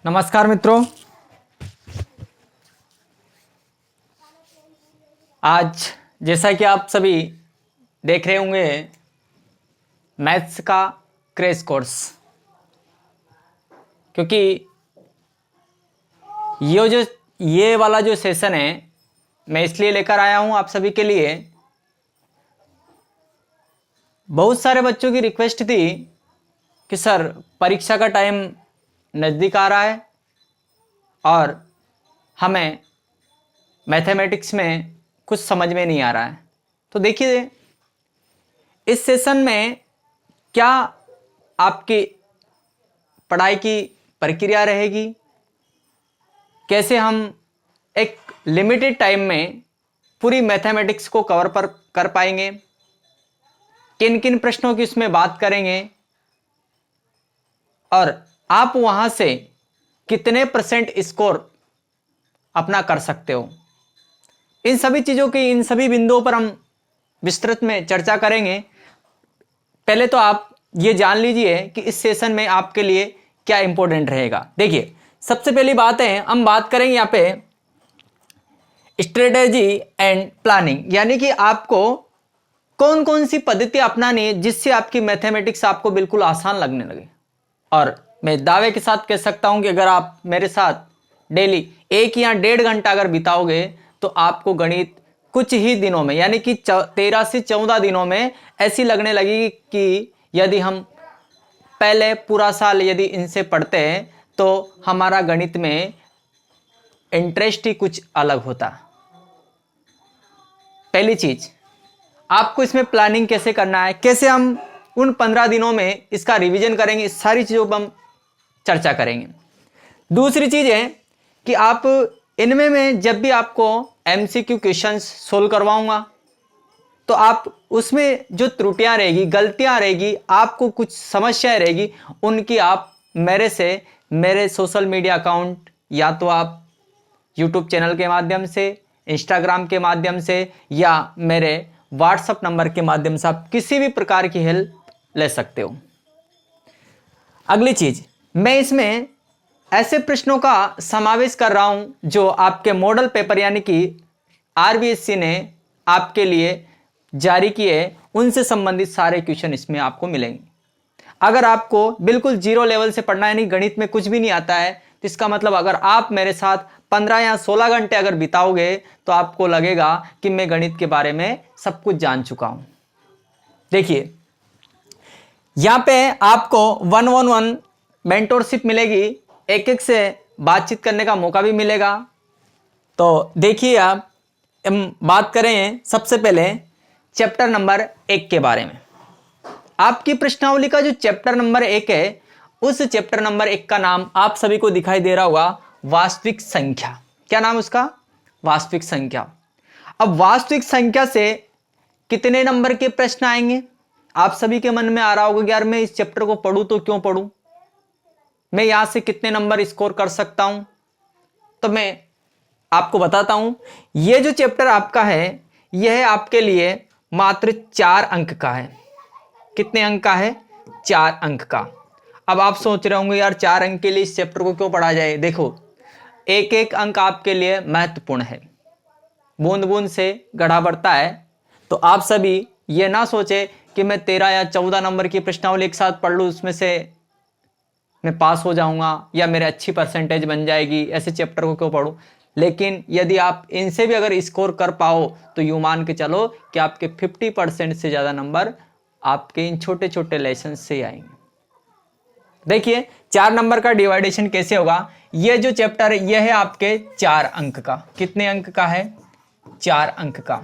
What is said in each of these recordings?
नमस्कार मित्रों, आज जैसा कि आप सभी देख रहे होंगे मैथ्स का क्रैश कोर्स, क्योंकि ये वाला जो सेशन है मैं इसलिए लेकर आया हूं आप सभी के लिए। बहुत सारे बच्चों की रिक्वेस्ट थी कि सर परीक्षा का टाइम नज़दीक आ रहा है और हमें मैथमेटिक्स में कुछ समझ में नहीं आ रहा है। तो देखिए इस सेशन में क्या आपकी पढ़ाई की प्रक्रिया रहेगी, कैसे हम एक लिमिटेड टाइम में पूरी मैथमेटिक्स को कवर कर पाएंगे, किन किन प्रश्नों की उसमें बात करेंगे और आप वहां से कितने परसेंट स्कोर अपना कर सकते हो। इन सभी चीज़ों की, इन सभी बिंदुओं पर हम विस्तृत में चर्चा करेंगे। पहले तो आप ये जान लीजिए कि इस सेशन में आपके लिए क्या इंपॉर्टेंट रहेगा। देखिए सबसे पहली बात है, हम बात करेंगे यहाँ पे स्ट्रेटेजी एंड प्लानिंग, यानी कि आपको कौन कौन सी पद्धति अपनानी है जिससे आपकी मैथमेटिक्स आपको बिल्कुल आसान लगने लगे। और मैं दावे के साथ कह सकता हूं कि अगर आप मेरे साथ डेली 1 या 1.5 घंटा अगर बिताओगे तो आपको गणित कुछ ही दिनों में, यानी कि 13 से 14 दिनों में ऐसी लगने लगेगी कि यदि हम पहले पूरा साल यदि इनसे पढ़ते हैं तो हमारा गणित में इंटरेस्ट ही कुछ अलग होता। पहली चीज, आपको इसमें प्लानिंग कैसे करना है, कैसे हम उन 15 दिनों में इसका रिवीजन करेंगे, इस सारी चीज़ों पर हम चर्चा करेंगे। दूसरी चीज़ है कि आप इनमें में जब भी आपको MCQ क्वेश्चंस सोल्व करवाऊंगा तो आप उसमें जो त्रुटियां रहेगी, गलतियां रहेगी, आपको कुछ समस्याएं रहेगी, उनकी आप मेरे सोशल मीडिया अकाउंट या तो आप YouTube चैनल के माध्यम से, इंस्टाग्राम के माध्यम से या मेरे व्हाट्सएप नंबर के माध्यम से आप किसी भी प्रकार की हेल्प ले सकते हो। अगली चीज, मैं इसमें ऐसे प्रश्नों का समावेश कर रहा हूं जो आपके मॉडल पेपर यानी कि RBSC ने आपके लिए जारी किए, उनसे संबंधित सारे क्वेश्चन इसमें आपको मिलेंगे। अगर आपको बिल्कुल जीरो लेवल से पढ़ना है, यानी गणित में कुछ भी नहीं आता है, तो इसका मतलब अगर आप मेरे साथ 15 या 16 घंटे अगर बिताओगे तो आपको लगेगा कि मैं गणित के बारे में सब कुछ जान चुका हूं। देखिए यहां पे आपको 1-on-1 मेंटोरशिप मिलेगी, एक से बातचीत करने का मौका भी मिलेगा। तो देखिए आप, हम बात करें सबसे पहले चैप्टर नंबर 1 के बारे में। आपकी प्रश्नावली का जो चैप्टर नंबर 1 है, उस चैप्टर नंबर 1 का नाम आप सभी को दिखाई दे रहा होगा, वास्तविक संख्या। क्या नाम उसका? वास्तविक संख्या। अब वास्तविक संख्या से कितने नंबर के प्रश्न आएंगे? आप सभी के मन में आ रहा होगा कि यार मैं इस चैप्टर को पढ़ूं तो क्यों पढ़ूं, मैं यहां से कितने नंबर स्कोर कर सकता हूं। तो मैं आपको बताता हूं, यह जो चैप्टर आपका है यह आपके लिए मात्र 4 अंक का है। कितने अंक का है? 4 अंक का। अब आप सोच रहे होंगे यार 4 अंक के लिए इस चैप्टर को क्यों पढ़ा जाए। देखो एक एक अंक आपके लिए महत्वपूर्ण है, बूंद बूंद से गढ़ा बढ़ता है। तो आप सभी ये ना सोचे कि मैं 13 या 14 नंबर की प्रश्नावली एक साथ पढ़ लूँ, उसमें से मैं पास हो जाऊंगा या मेरे अच्छी परसेंटेज बन जाएगी, ऐसे चैप्टर को क्यों पढ़ूं। लेकिन यदि आप इनसे भी अगर स्कोर कर पाओ तो यूं मान के चलो कि आपके 50% से ज़्यादा नंबर आपके इन छोटे छोटे लेसन से आएंगे। देखिए 4 नंबर का डिवाइडेशन कैसे होगा। यह जो चैप्टर है यह है आपके 4 अंक का। कितने अंक का है? 4 अंक का।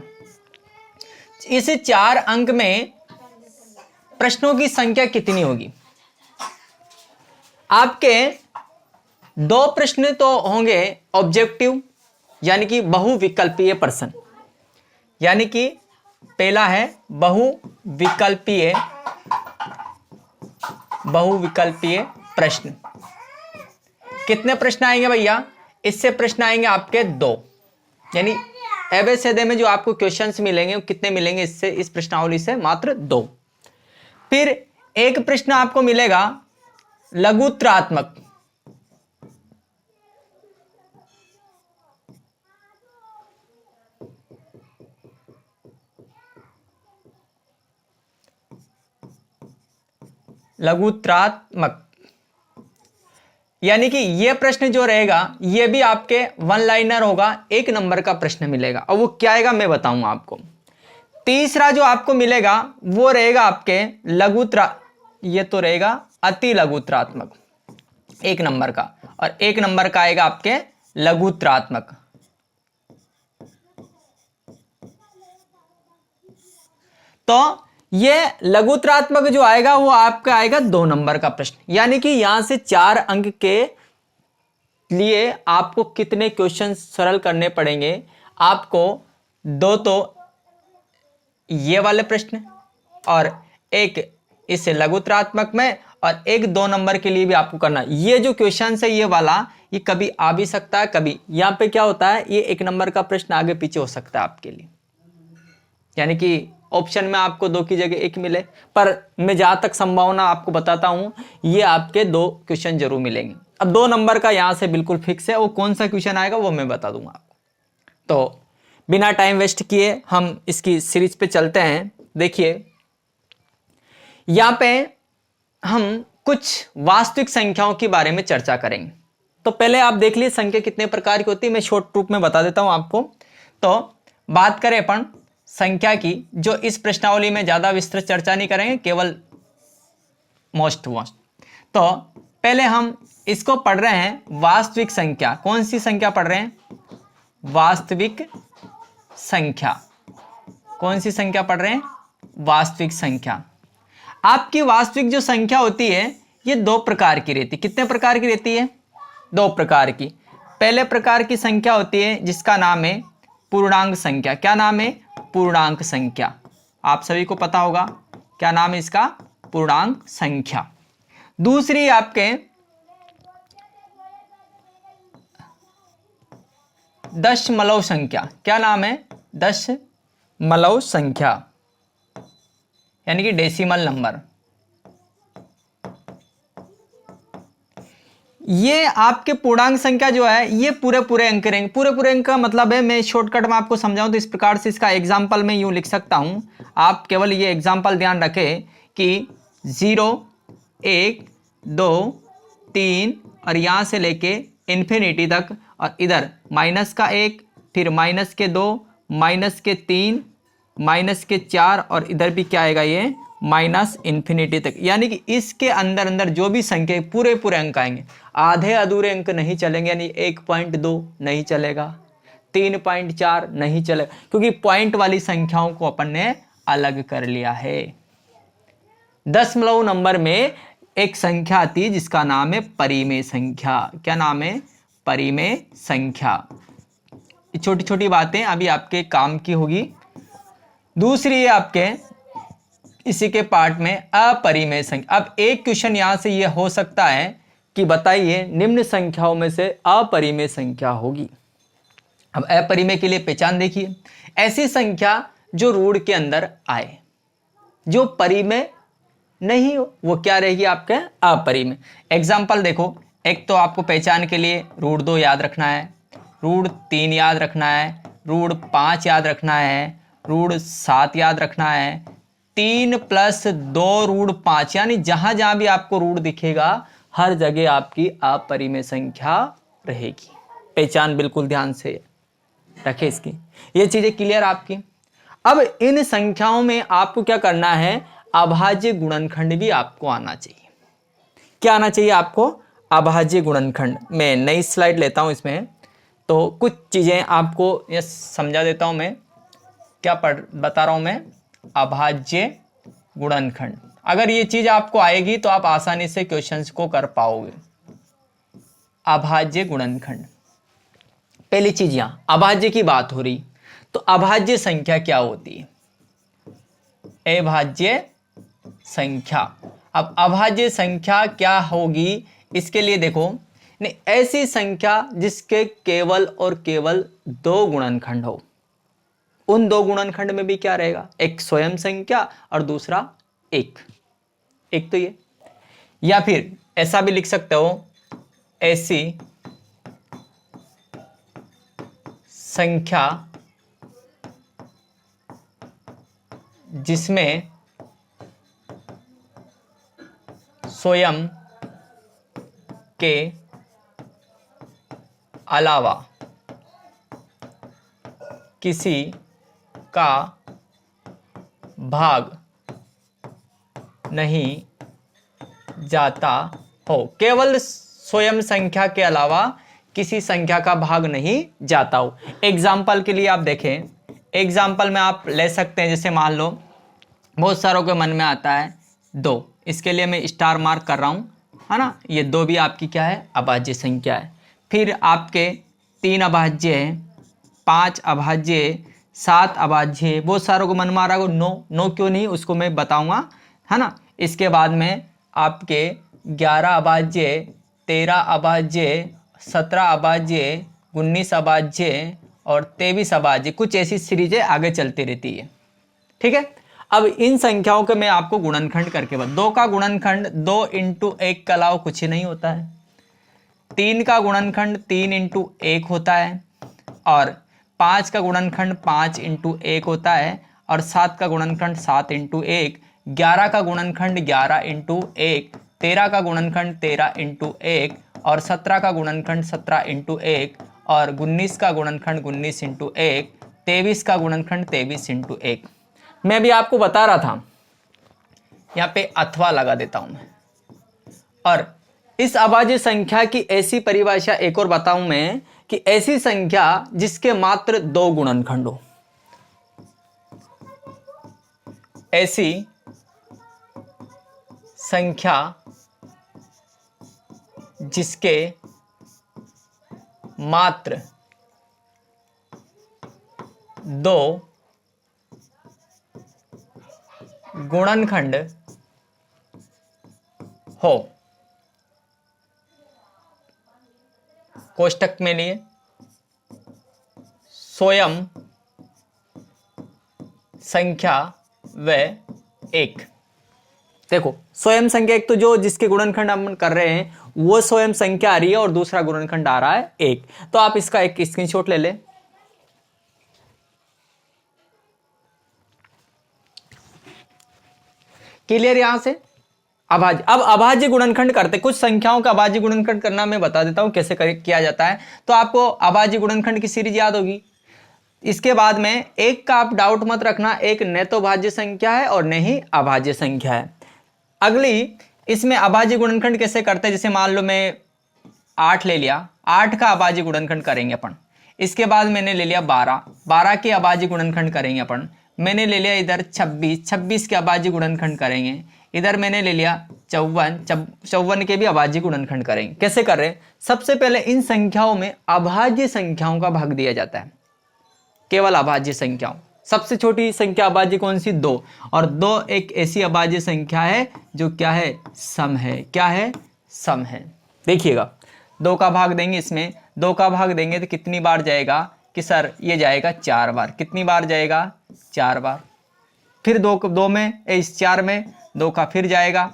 इस 4 अंक में प्रश्नों की संख्या कितनी होगी? आपके 2 प्रश्न तो होंगे ऑब्जेक्टिव, यानी कि बहुविकल्पीय प्रश्न, यानी कि पहला है बहुविकल्पीय प्रश्न। कितने प्रश्न आएंगे भैया? इससे प्रश्न आएंगे आपके 2, यानी एबेसेदे में जो आपको क्वेश्चंस मिलेंगे वो कितने मिलेंगे इससे, इस प्रश्नावली से मात्र 2। फिर एक प्रश्न आपको मिलेगा लघुत्रात्मक, लघुत्रात्मक। यानी कि ये प्रश्न जो रहेगा ये भी आपके वन लाइनर होगा, 1 नंबर का प्रश्न मिलेगा। और वो क्या आएगा मैं बताऊंगा आपको। तीसरा जो आपको मिलेगा वो रहेगा आपके ये तो रहेगा अति लघुत्रात्मक, 1 नंबर का। और 1 नंबर का आएगा आपके लघुत्रात्मक। तो ये लघुत्रात्मक जो आएगा वो आपका आएगा 2 नंबर का प्रश्न। यानी कि यहां से 4 अंक के लिए आपको कितने क्वेश्चन सरल करने पड़ेंगे? आपको 2 तो ये वाले प्रश्न और 1 इस लघुत्रात्मक में और 1 2 नंबर के लिए भी आपको करना। ये जो क्वेश्चन है ये वाला, ये कभी आ भी सकता है, कभी यहां पे क्या होता है, ये 1 नंबर का प्रश्न आगे पीछे हो सकता है आपके लिए। यानी कि ऑप्शन में आपको 2 की जगह 1 मिले, पर मैं जहां तक संभावना आपको बताता हूं ये आपके 2 क्वेश्चन जरूर मिलेंगे। अब 2 नंबर का यहां से बिल्कुल फिक्स है, वो कौन सा क्वेश्चन आएगा वो मैं बता दूंगा आपको। तो बिना टाइम वेस्ट किए हम इसकी सीरीज पे चलते हैं। देखिए यहां पे हम कुछ वास्तविक संख्याओं के बारे में चर्चा करेंगे। तो पहले आप देख लीजिए संख्या कितने प्रकार की होती है, मैं शॉर्ट रूप में बता देता हूं आपको। तो बात करें अपन संख्या की, जो इस प्रश्नावली में ज्यादा विस्तृत चर्चा नहीं करेंगे, केवल मोस्ट। तो पहले हम इसको पढ़ रहे हैं वास्तविक संख्या। कौन सी संख्या पढ़ रहे हैं? वास्तविक संख्या। कौन सी संख्या पढ़ रहे हैं? वास्तविक संख्या। आपकी वास्तविक जो संख्या होती है ये 2 प्रकार की रहती है। कितने प्रकार की रहती है? 2 प्रकार की। पहले प्रकार की संख्या होती है जिसका नाम है पूर्णांक संख्या। क्या नाम है? पूर्णांक संख्या। आप सभी को पता होगा क्या नाम है इसका? पूर्णांक संख्या। दूसरी आपके दशमलव संख्या। क्या नाम है? दशमलव संख्या, यानी कि डेसिमल नंबर। ये आपके पूर्णांक संख्या जो है ये पूरे अंक रहेंगे। पूरे अंक का मतलब है, मैं शॉर्टकट में आपको समझाऊं तो इस प्रकार से इसका एग्जाम्पल मैं यूं लिख सकता हूं। आप केवल ये एग्जाम्पल ध्यान रखें कि 0 1 2 3 और यहां से लेके इन्फिनिटी तक, और इधर -1 फिर -2 -3 -4 और इधर भी क्या आएगा ये -इन्फिनिटी तक। यानी कि इसके अंदर अंदर जो भी संख्या पूरे अंक आएंगे। आधे अधूरे अंक नहीं चलेंगे, यानी 1.2 नहीं चलेगा, 3.4 नहीं चलेगा, क्योंकि पॉइंट वाली संख्याओं को अपन ने अलग कर लिया है। दशमलव नंबर में एक संख्या आती है जिसका नाम है परिमेय संख्या। क्या नाम है? परिमेय संख्या। छोटी छोटी बातें अभी आपके काम की होगी। दूसरी है आपके इसी के पार्ट में अपरिमेय संख्या। अब एक क्वेश्चन यहां से यह हो सकता है कि बताइए निम्न संख्याओं में से अपरिमेय संख्या होगी। अब अपरिमेय के लिए पहचान देखिए, ऐसी संख्या जो रूढ़ के अंदर आए, जो परिमेय नहीं हो वो क्या रहेगी? आपके अपरिमेय। एग्जाम्पल देखो, एक तो आपको पहचान के लिए √2 याद रखना है, √3 याद रखना है, √5 याद रखना है, √7 याद रखना है, 3 + 2 √5, यानी जहां जहां भी आपको रूट दिखेगा हर जगह आपकी अपरिमेय संख्या रहेगी। पहचान बिल्कुल ध्यान से रखें इसकी, ये चीजें क्लियर आपकी। अब इन संख्याओं में आपको क्या करना है? अभाज्य गुणनखंड भी आपको आना चाहिए। क्या आना चाहिए आपको? अभाज्य गुणनखंड। मैं नई स्लाइड लेता हूं इसमें, तो कुछ चीजें आपको ये समझा देता हूं। मैं क्या बता रहा हूं मैं? अभाज्य गुणनखंड। अगर ये चीज आपको आएगी तो आप आसानी से क्वेश्चंस को कर पाओगे। अभाज्य गुणनखंड, पहली चीज यहां अभाज्य की बात हो रही, तो अभाज्य संख्या क्या होती है? अभाज्य संख्या। अब अभाज्य संख्या क्या होगी इसके लिए देखो, नहीं ऐसी संख्या जिसके केवल और केवल 2 गुणनखंड हो। उन 2 गुणनखंड में भी क्या रहेगा? एक स्वयं संख्या और दूसरा एक तो ये। या फिर ऐसा भी लिख सकते हो, ऐसी संख्या जिसमें स्वयं के अलावा किसी का भाग नहीं जाता हो। केवल स्वयं संख्या के अलावा किसी संख्या का भाग नहीं जाता हो। एग्जाम्पल के लिए आप देखें, एग्जाम्पल में आप ले सकते हैं, जैसे मान लो बहुत सारों के मन में आता है 2, इसके लिए मैं स्टार मार्क कर रहा हूँ, है ना। ये 2 भी आपकी क्या है, अभाज्य संख्या है। फिर आपके 3 अभाज्य है, 5 अभाज्य है, 7 अभाज्य है। बहुत सारों को मन में आ रहा है 9 क्यों नहीं, उसको मैं बताऊंगा, है ना। इसके बाद में आपके 11 अभाज्य, 13 अभाज्य, 17 अभाज्य, 19 अभाज्य और 23 अभाज्य, कुछ ऐसी सीरीजें आगे चलती रहती है। ठीक है, अब इन संख्याओं के मैं आपको गुणनखंड करके बता। 2 का गुणनखंड 2 × 1 के अलावा कुछ ही नहीं होता है। 3 का गुणनखंड 3 × 1 होता है, और 5 का गुणनखंड 5 × 1 होता है, और 7 का गुणनखंड 7 × 1, 11 का गुणनखंड 11 × 1, 13 का गुणनखंड 13 × 1, और 17 का गुणनखंड 17 × 1, और 19 का गुणनखंड 19 × 1, 23 का गुणनखंड 23 × 1। मैं भी आपको बता रहा था, यहाँ पे अथवा लगा देता हूं मैं। और इस अभाज्य संख्या की ऐसी परिभाषा एक और बताऊं मैं, कि ऐसी संख्या जिसके मात्र 2 गुणनखंड हो। ऐसी संख्या जिसके मात्र 2 गुणनखंड हो। कोष्टक में लिए स्वयं संख्या व 1। देखो, स्वयं संख्या एक तो जो जिसके गुणनखंड हम कर रहे हैं वो स्वयं संख्या आ रही है, और दूसरा गुणनखंड आ रहा है 1। तो आप इसका एक स्क्रीनशॉट ले ले। क्लियर यहां से। अभाज्य, अब अभाज्य गुणनखंड करते, कुछ संख्याओं का अभाज्य गुणनखंड करना मैं बता देता हूं कैसे किया जाता है। तो आपको अभाज्य गुणनखंड की सीरीज याद होगी। इसके बाद में एक का आप डाउट मत रखना, एक न तो भाज्य संख्या है और न ही अभाज्य संख्या है। अगली, इसमें अभाज्य गुणनखंड कैसे करते हैं, जैसे मान लो मैं 8 ले लिया, 8 का अभाज्य गुणनखंड करेंगे अपन। इसके बाद मैंने ले लिया 12, 12 के अभाज्य गुणनखंड करेंगे अपन। मैंने ले लिया इधर 26, 26 के अभाज्य गुणनखंड करेंगे। इधर मैंने ले लिया 54, 54 के भी अभाज्य गुणनखंड करेंगे। कैसे कर रहे हैं, सबसे पहले इन संख्याओं में अभाज्य संख्याओं का भाग दिया जाता है, केवल अभाज्य संख्याओं। सबसे छोटी संख्या अभाज्य कौन सी, 2, और 2 एक ऐसी अभाज्य संख्या है जो क्या है, सम है। क्या है, सम है। देखिएगा, 2 का भाग देंगे, इसमें 2 का भाग देंगे तो कितनी बार जाएगा कि सर ये जाएगा 4 बार। कितनी बार जाएगा, 4 बार। फिर 2 में, इस 4 में 2 का फिर जाएगा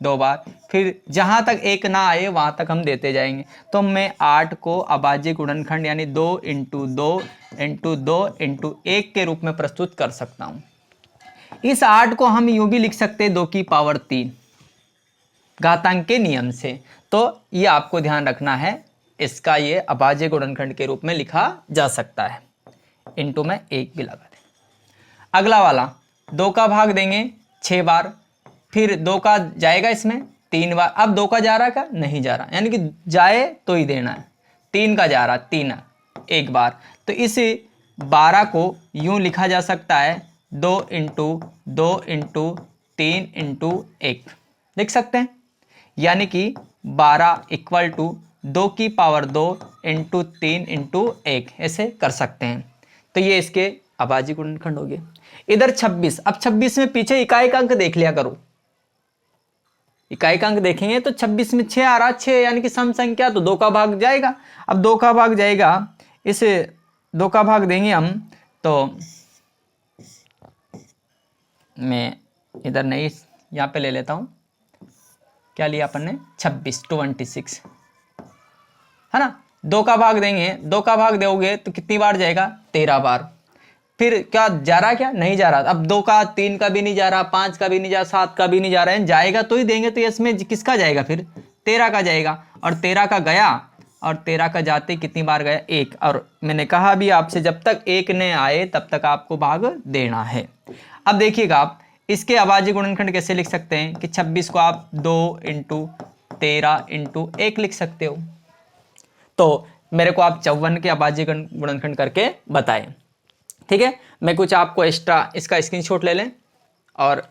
2 बार। फिर जहां तक 1 ना आए वहां तक हम देते जाएंगे। तो मैं 8 को अभाज्य गुणनखंड यानी 2 × 2 × 2 × 1 के रूप में प्रस्तुत कर सकता हूं। इस 8 को हम यूं भी लिख सकते हैं 2 की पावर 3 घातांक के नियम से। तो ये आपको ध्यान रखना है, इसका ये अभाज्य गुणनखंड के रूप में लिखा जा सकता है। इंटू में 1 भी लगा दें। अगला वाला 2 का भाग देंगे 6 बार, फिर 2 का जाएगा इसमें 3 बार। अब 2 का जा रहा का नहीं जा रहा, यानी कि जाए तो ही देना है। 3 का जा रहा, 3 1 बार। तो इस 12 को यूं लिखा जा सकता है 2 × 2 × 3 × 1 लिख सकते हैं, यानी कि 12 = 2 की पावर 2 × 3 × 1 ऐसे कर सकते हैं। तो ये इसके अभाज्य गुणनखंड हो गए। इधर 26, अब 26 में पीछे इकाई का अंक देख लिया करो। इकाई का अंक देखेंगे तो 26 में 6 आ रहा, 6 यानी कि सम संख्या, तो 2 का भाग जाएगा। अब 2 का भाग जाएगा, इसे 2 का भाग देंगे हम, तो मैं इधर नहीं, यहाँ पे ले लेता हूँ। क्या लिया अपन ने, 26 है ना। 2 का भाग देंगे, 2 का भाग दोगे तो कितनी बार जाएगा, 13 बार। फिर क्या जा रहा, क्या नहीं जा रहा, अब 2 का 3 का भी नहीं जा रहा, 5 का भी नहीं जा रहा, 7 का भी नहीं जा रहा है, जाएगा तो ही देंगे। तो इसमें किसका जाएगा, फिर 13 का जाएगा। और 13 का गया, और 13 का जाते कितनी बार गया, 1। और मैंने कहा भी आपसे, जब तक 1 न आए तब तक आपको भाग देना है। अब देखिएगा आप इसके अभाज्य गुणनखंड कैसे लिख सकते हैं कि 26 को आप 2 × 13 × 1 लिख सकते हो। तो मेरे को आप 54 के अभाज्य गुणनखंड करके बताएं, ठीक है। मैं कुछ आपको एक्स्ट्रा इसका स्क्रीनशॉट ले लें, और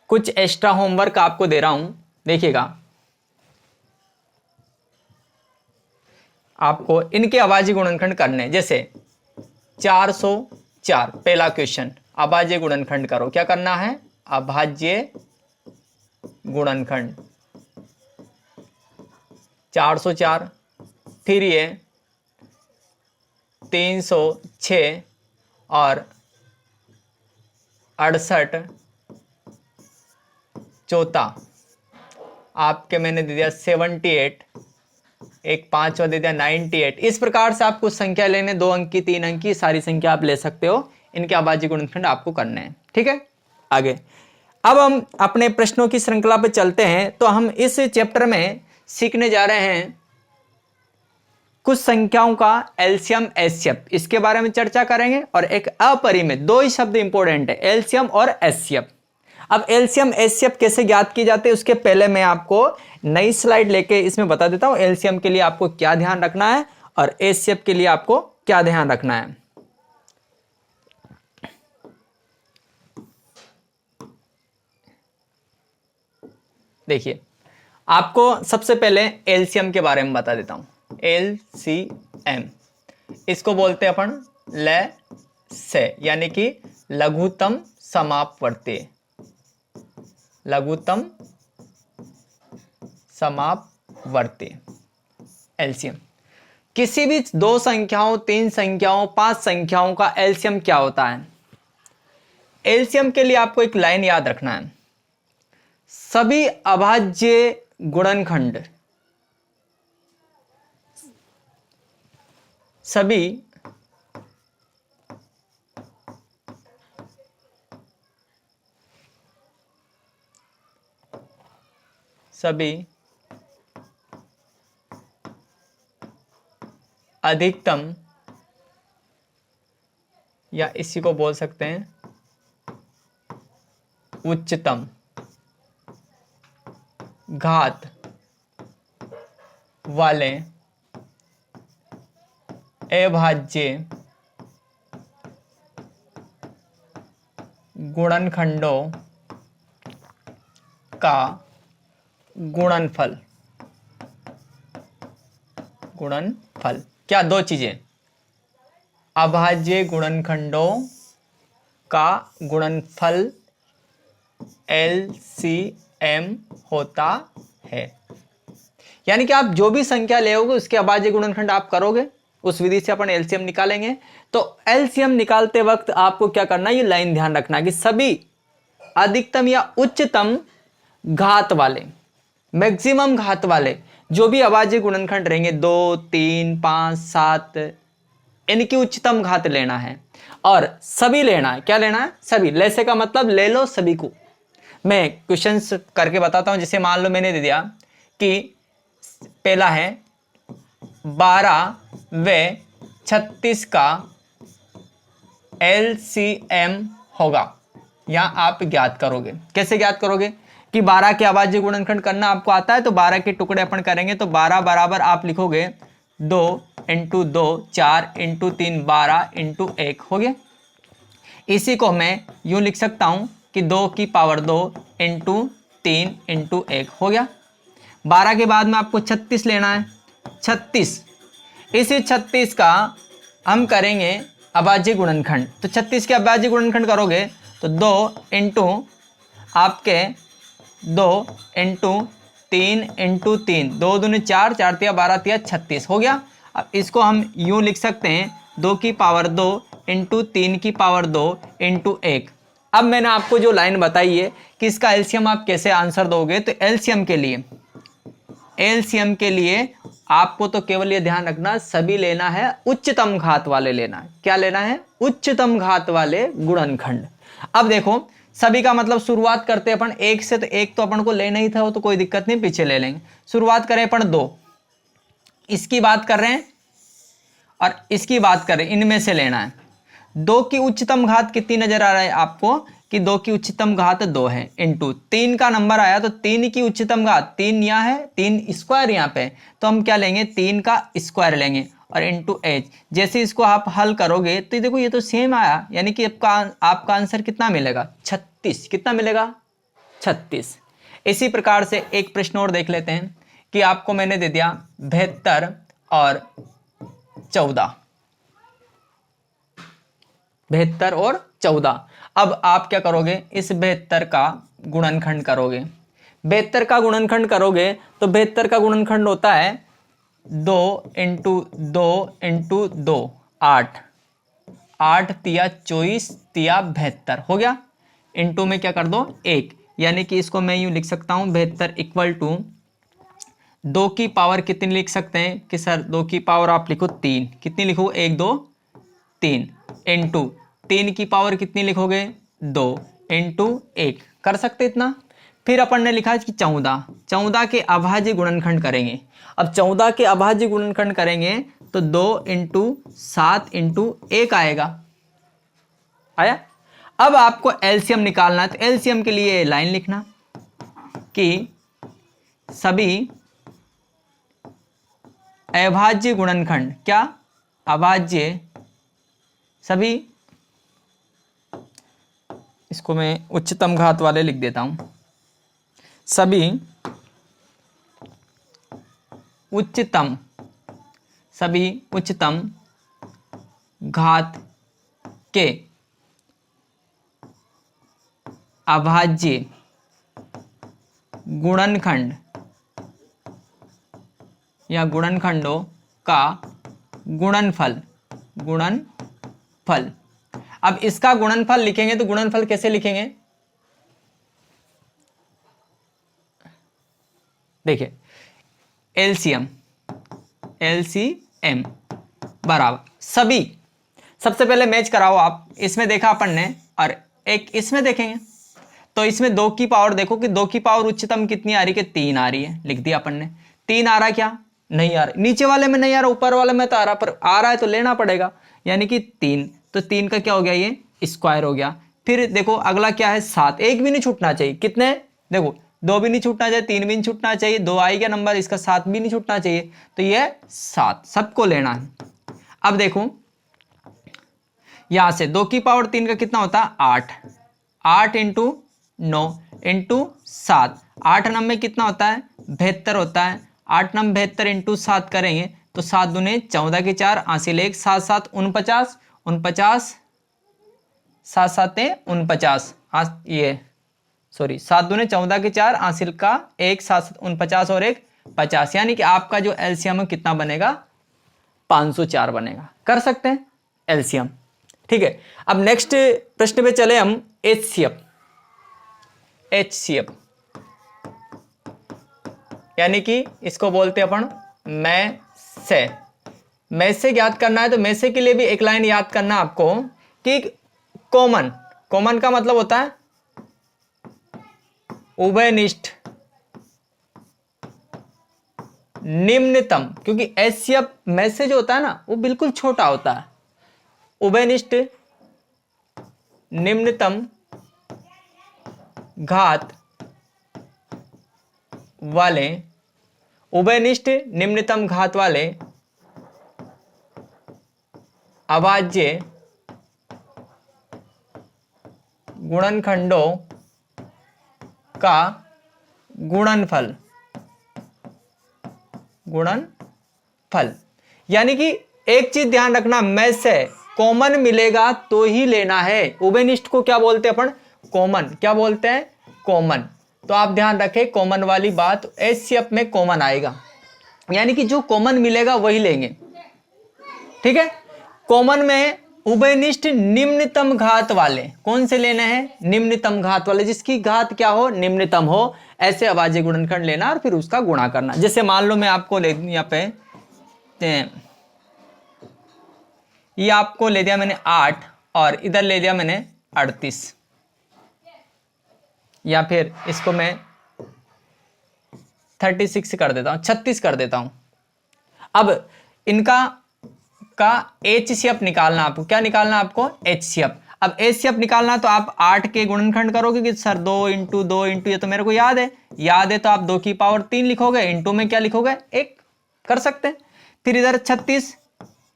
कुछ एक्स्ट्रा होमवर्क आपको दे रहा हूं, देखिएगा। आपको इनके अभाज्य गुणनखंड करने, जैसे 404 पहला क्वेश्चन, अभाज्य गुणनखंड करो। क्या करना है, अभाज्य गुणनखंड 404। फिर ये 306 और 68 चौथा आपके मैंने दे दिया 78, एक 5वां दे दिया 98। इस प्रकार से आपको संख्या लेने, 2 अंक की, 3 अंक की, सारी संख्या आप ले सकते हो। इनके अभाज्य गुणनखंड आपको करने हैं, ठीक है। आगे अब हम अपने प्रश्नों की श्रृंखला पर चलते हैं। तो हम इस चैप्टर में सीखने जा रहे हैं कुछ संख्याओं का एलसीएम एचसीएफ, इसके बारे में चर्चा करेंगे। और एक अपरिमेय, 2 ही शब्द इंपॉर्टेंट है, एलसीएम और एचसीएफ। अब एलसीएम एचसीएफ कैसे ज्ञात किए जाते हैं, उसके पहले मैं आपको नई स्लाइड लेके इसमें बता देता हूं एलसीएम के लिए आपको क्या ध्यान रखना है और एचसीएफ के लिए आपको क्या ध्यान रखना है। देखिए, आपको सबसे पहले एलसीएम के बारे में बता देता हूं। एलसीएम, इसको बोलते हैं अपन से, यानी कि लघुत्तम समापवर्ती, लघुत्तम समापवर्ती एलसीएम। किसी भी 2 संख्याओं, 3 संख्याओं, 5 संख्याओं का एलसीएम क्या होता है। एलसीएम के लिए आपको एक लाइन याद रखना है, सभी अभाज्य गुणनखंड, सभी अधिकतम, या इसी को बोल सकते हैं उच्चतम घात वाले अभाज्य गुणनखंडों का गुणनफल। गुणनफल क्या, 2 चीजें, अभाज्य गुणनखंडों का गुणनफल एलसीएम होता है। यानी कि आप जो भी संख्या लेओगे उसके अभाज्य गुणनखंड आप करोगे, उस विधि से अपन एलसीएम निकालेंगे। तो एलसीएम निकालते वक्त आपको क्या करना है, ये लाइन ध्यान रखना कि सभी अधिकतम या उच्चतम घात वाले, मैक्सिमम घात वाले जो भी अभाज्य गुणनखंड रहेंगे, 2, 3, 5, 7, इनकी उच्चतम घात लेना है। और सभी लेना है, क्या लेना है, सभी। लेसे का मतलब ले लो सभी को। मैं क्वेश्चंस करके बताता हूं। जैसे मान लो मैंने दे दिया कि पहला है 12 व 36 का एलसीएम होगा, यहां आप ज्ञात करोगे। कैसे ज्ञात करोगे कि 12 के अभाज्य गुणनखंड करना आपको आता है, तो 12 के टुकड़े अपन करेंगे। तो 12 बराबर आप लिखोगे 2 × 2 4 × 3 12 × 1 हो गया। इसी को मैं यूं लिख सकता हूं कि 2 की पावर 2 × 3 × 1 हो गया। 12 के बाद में आपको 36 लेना है, 36। इसी 36 का हम करेंगे अभाज्य गुणनखंड। तो 36 के अभाज्य गुणनखंड करोगे तो 2 × आपके 2 × 3 × 3, 2 दूनी 4, 4 तिया 12 तिया 36 हो गया। अब इसको हम यूं लिख सकते हैं 2 की पावर 2 × 3 की पावर 2 × 1। अब मैंने आपको जो लाइन बताई है कि इसका एलसीएम आप कैसे आंसर दोगे, तो एलसीएम के लिए आपको तो केवल ये ध्यान रखना, सभी लेना है उच्चतम घात वाले लेना है। क्या लेना है? उच्चतम घात वाले गुणनखंड। अब देखो सभी का मतलब शुरुआत करते हैं अपन एक से, तो एक तो अपन को लेना ही था, वो तो कोई दिक्कत नहीं, पीछे ले लेंगे। शुरुआत करें अपन 2, इसकी बात कर रहे हैं और इसकी बात करें, इनमें से लेना है। 2 की उच्चतम घात कितनी नजर आ रहा है आपको कि 2 की उच्चतम घात 2 है, इंटू 3 का नंबर आया तो 3 की उच्चतम घात 3 यहाँ है, 3 स्क्वायर यहाँ पे, तो हम क्या लेंगे? 3 का स्क्वायर लेंगे और इंटू एच। जैसे इसको आप हल करोगे तो देखो ये तो सेम आया, यानी कि आपका आंसर कितना मिलेगा? 36। कितना मिलेगा? 36। इसी प्रकार से एक प्रश्न और देख लेते हैं कि आपको मैंने दे दिया 72 और 14, 72 और 14। अब आप क्या करोगे? इस 72 का गुणनखंड करोगे। 72 का गुणनखंड करोगे तो 72 का गुणनखंड होता है 2 इंटू 2 इंटू 2, 8, 8 तिया 24 तिया 72 हो गया। इंटू में क्या कर दो? 1, यानी कि इसको मैं यूं लिख सकता हूं 72 इक्वल टू 2 की पावर कितनी लिख सकते हैं कि सर 2 की पावर आप लिखो 3। कितनी लिखो? 1 2 3 इंटू 3 की पावर कितनी लिखोगे? 2 इंटू 1। कर सकते इतना। फिर अपन ने लिखा कि 14 के अभाज्य गुणनखंड करेंगे। अब 14 के अभाज्य गुणनखंड करेंगे तो 2 इंटू 7 इंटू 1 आएगा। आया? अब आपको एलसीएम निकालना है, तो एलसीएम के लिए लाइन लिखना कि सभी अभाज्य गुणनखंड, क्या? अभाज्य सभी, इसको मैं उच्चतम घात वाले लिख देता हूं, सभी उच्चतम घात के अभाज्य गुणनखंड या गुणनखंडों का गुणनफल। अब इसका गुणनफल लिखेंगे तो गुणनफल कैसे लिखेंगे? देखिए एलसीएम बराबर सभी, सबसे पहले मैच कराओ आप। इसमें देखा अपन ने और एक इसमें देखेंगे, तो इसमें 2 की पावर देखो कि 2 की पावर उच्चतम कितनी आ रही है? कि 3 आ रही है। लिख दिया अपन ने। 3 आ रहा है, क्या? नहीं आ रहा। नीचे वाले में नहीं आ रहा, ऊपर वाले में तो आ रहा, पर आ रहा है तो लेना पड़ेगा, यानी कि 3। तो 3 का क्या हो गया? ये स्क्वायर हो गया। फिर देखो अगला क्या है? 7। एक भी नहीं छूटना चाहिए। कितने? देखो 2 भी नहीं छूटना चाहिए, 3 भी नहीं छूटना चाहिए, 2 आई गया नंबर, इसका 7 भी नहीं छूटना चाहिए, तो ये 7 सबको लेना है। अब देखो यहां से 2 की पावर 3 का कितना होता है? 8। 8 इंटू 9 इंटू 7, 8 नंबर कितना होता है? 72 होता है। 8 नंबर 72 इंटू 7 करेंगे तो 7 दूने 14 के 4 आंसिल 1, 7 7 49, 49 7 7 49, ये सॉरी 7 दूने 14 के 4 आंसिल का 1, 7 7 49 और 1 50, यानी कि आपका जो एलसीएम कितना बनेगा? 504 बनेगा। कर सकते हैं एलसीएम। ठीक है, अब नेक्स्ट प्रश्न पे चले हम। एचसीएफ यानी कि इसको बोलते हैं अपन मैथ से ज्ञात करना है। तो मैथ से के लिए भी एक लाइन याद करना आपको कि कॉमन का मतलब होता है उभयनिष्ठ निम्नतम, क्योंकि एचसीएफ मैथ से जो होता है ना वो बिल्कुल छोटा होता है। उभयनिष्ठ निम्नतम घात वाले, उभयनिष्ठ निम्नतम घात वाले अभाज्य गुणनखंडों का गुणनफल। यानी कि एक चीज ध्यान रखना, मैथ से कॉमन मिलेगा तो ही लेना है। उभयनिष्ठ को क्या बोलते हैं अपन? कॉमन। क्या बोलते हैं? कॉमन। तो आप ध्यान रखें कॉमन वाली बात, एचसीएफ में कॉमन आएगा, यानी कि जो कॉमन मिलेगा वही लेंगे। ठीक है, कॉमन में उभयनिष्ठ निम्नतम घात वाले, कौन से लेने हैं? निम्नतम घात वाले, जिसकी घात क्या हो? निम्नतम हो, ऐसे अभाज्य गुणनखंड लेना और फिर उसका गुणा करना। जैसे मान लो मैं आपको ले यहाँ पे ये आपको ले दिया मैंने 8 और इधर ले दिया मैंने 38, या फिर इसको मैं 36 कर देता हूँ, 36 कर देता हूँ। अब इनका का HCF निकालना, आपको क्या निकालना? आपको HCF। अब HCF निकालना तो आप 8 के गुणनखंड करोगे कि सर 2 इंटू 2 इंटू, ये तो मेरे को याद है तो आप 2 की पावर 3 लिखोगे, इंटू में क्या लिखोगे? 1 कर सकते हैं। फिर इधर 36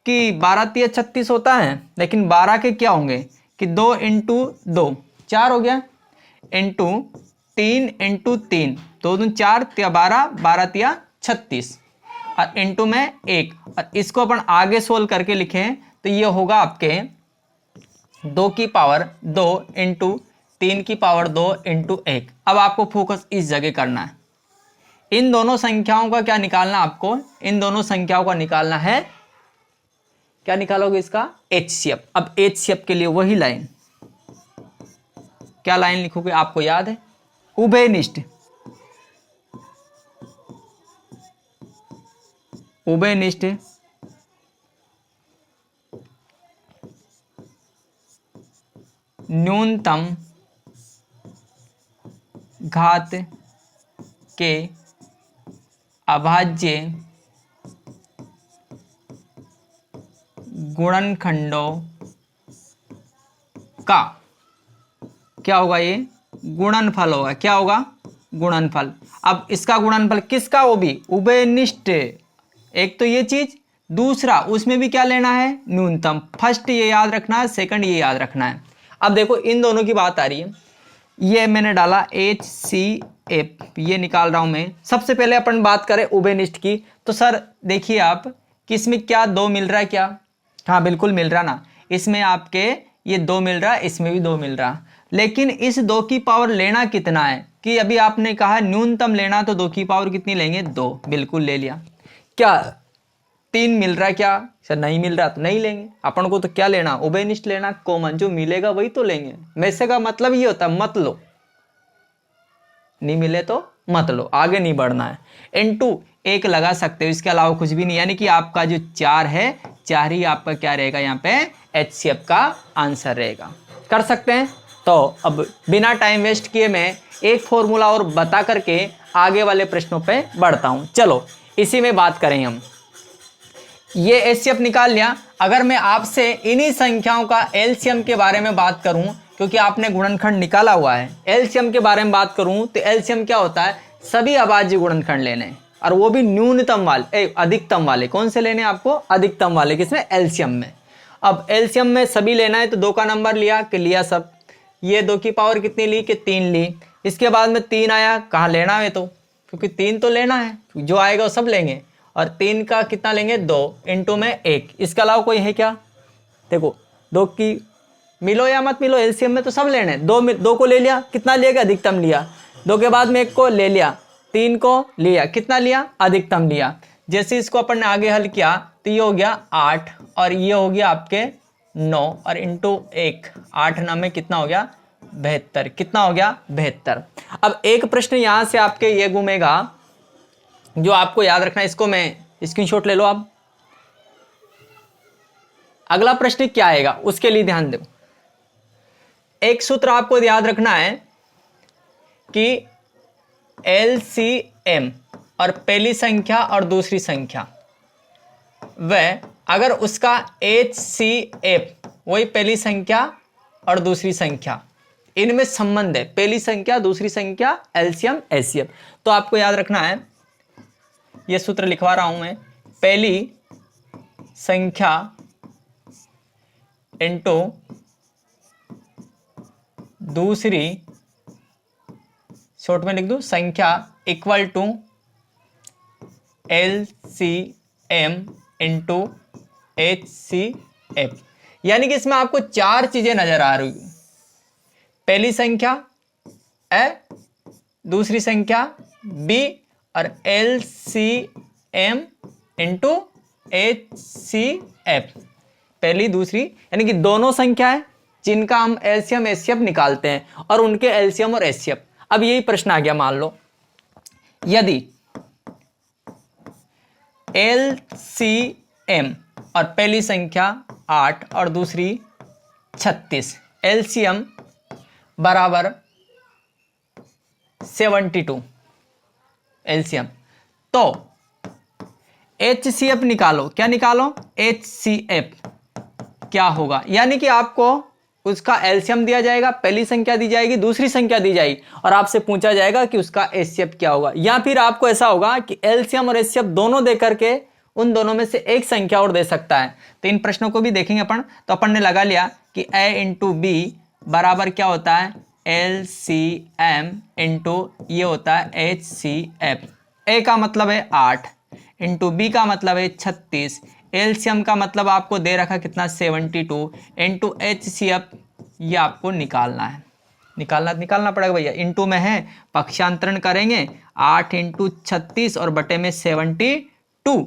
की 12 3 36 होता है, लेकिन 12 के क्या होंगे कि 2 इंटू 2 4 हो गया, इंटू 3 इंटू 3 2 दूनी 4 तिया 12 12 तिया 36 और इंटू में 1, और इसको अपन आगे सोल्व करके लिखें तो ये होगा आपके 2 की पावर 2 इंटू 3 की पावर 2 इंटू 1। अब आपको फोकस इस जगह करना है, इन दोनों संख्याओं का क्या निकालना? आपको इन दोनों संख्याओं का निकालना है, क्या निकालोगे? इसका HCF। अब HCF के लिए वही लाइन, क्या लाइन लिखोगे? आपको याद है, उभयनिष्ठ न्यूनतम घात के अभाज्य गुणनखंडों का क्या होगा? ये गुणनफल होगा। क्या होगा? गुणनफल। अब इसका गुणनफल किसका? वो भी उभयनिष्ठ। एक तो ये चीज, दूसरा उसमें भी क्या लेना है? न्यूनतम। फर्स्ट ये याद रखना है, सेकंड ये याद रखना है। अब देखो इन दोनों की बात आ रही है, ये मैंने डाला HCF, ये निकाल रहा हूं मैं। सबसे पहले अपन बात करें उभयनिष्ठ की, तो सर देखिए आप कि इसमें क्या 2 मिल रहा है क्या? हाँ बिल्कुल मिल रहा ना, इसमें आपके ये 2 मिल रहा है, इसमें भी 2 मिल रहा, लेकिन इस 2 की पावर लेना कितना है? कि अभी आपने कहा न्यूनतम लेना, तो 2 की पावर कितनी लेंगे? 2। बिल्कुल ले लिया। क्या 3 मिल रहा है क्या? सर नहीं मिल रहा तो नहीं लेंगे। अपन को तो क्या लेना? उभयनिष्ठ लेना, कॉमन जो मिलेगा वही तो लेंगे। वैसे का मतलब ये होता है मत लो, नहीं मिले तो मत लो, आगे नहीं बढ़ना है। इंटू 1 लगा सकते हो, इसके अलावा कुछ भी नहीं, यानी कि आपका जो 4 है, 4 ही आपका क्या रहेगा यहाँ पे? HCF का आंसर रहेगा। कर सकते हैं। तो अब बिना टाइम वेस्ट किए मैं एक फॉर्मूला और बता करके आगे वाले प्रश्नों पे बढ़ता हूं। चलो इसी में बात करें हम। ये HCF निकाल लिया। अगर मैं आपसे इन्हीं संख्याओं का LCM के बारे में बात करूं, क्योंकि आपने गुणनखंड निकाला हुआ है, LCM के बारे में बात करूं तो LCM क्या होता है? सभी अभाज्य गुणनखंड लेने, और वो भी न्यूनतम वाले, अधिकतम वाले। कौन से लेने? आपको अधिकतम वाले। किसमें? LCM में। अब LCM में सभी लेना है तो 2 का नंबर लिया कि लिया सब, ये 2 की पावर कितनी ली कि 3 ली। इसके बाद में 3 आया, कहाँ लेना है? तो क्योंकि 3 तो लेना है, जो आएगा वो सब लेंगे। और 3 का कितना लेंगे? 2 इंटू में 1। इसके अलावा कोई है क्या? देखो 2 की मिलो या मत मिलो, LCM में तो सब लेने हैं। 2 को ले लिया, कितना लिया? अधिकतम लिया। 2 के बाद में 1 को ले लिया, 3 को लिया, कितना लिया? अधिकतम लिया। जैसे इसको अपन ने आगे हल किया तो ये हो गया 8 और ये हो गया आपके 9 और इंटू 1, 8 9 में कितना हो गया? 72। कितना हो गया? 72। अब एक प्रश्न यहां से आपके ये घूमेगा जो आपको याद रखना है, इसको मैं स्क्रीनशॉट ले लो आप। अगला प्रश्न क्या आएगा उसके लिए ध्यान दो। एक सूत्र आपको याद रखना है कि LCM और पहली संख्या और दूसरी संख्या, वह अगर उसका HCF वही पहली संख्या और दूसरी संख्या, इनमें संबंध है, पहली संख्या दूसरी संख्या, LCM HCF, तो आपको याद रखना है, यह सूत्र लिखवा रहा हूं मैं, पहली संख्या इंटू दूसरी, शॉर्ट में लिख दूं, संख्या equal to LCM into HCF। यानी कि इसमें आपको 4 चीजें नजर आ रही, पहली संख्या A, दूसरी संख्या B और LCM इंटू HCF। पहली दूसरी, यानी कि दोनों संख्या है जिनका हम एलसीएम एचसीएफ निकालते हैं और उनके एलसीएम और एचसीएफ। अब यही प्रश्न आ गया, मान लो यदि एलसीएम और पहली संख्या 8 और दूसरी 36, एलसीएम बराबर 72 एलसीएम, तो एचसीएफ निकालो। क्या निकालो? एचसीएफ क्या होगा? यानी कि आपको उसका एलसीएम दिया जाएगा, पहली संख्या दी जाएगी, दूसरी संख्या दी जाएगी और आपसे पूछा जाएगा कि उसका एचसीएफ क्या होगा। या फिर आपको ऐसा होगा कि एलसीएम और एचसीएफ दोनों दे करके उन दोनों में से एक संख्या और दे सकता है। तो इन प्रश्नों को भी देखेंगे अपन। तो अपन ने लगा लिया कि a इंटू बी बराबर क्या होता है? एलसीएम इंटू ये होता है एचसीएफ। ए का मतलब है 8 इंटू बी का मतलब है 36, एलसीएम का मतलब आपको दे रखा कितना? 72 इंटू एचसीएफ, ये आपको निकालना है। निकालना पड़ेगा भैया, इंटू में है, पक्षांतरण करेंगे 8 इंटू 36 और बटे में 72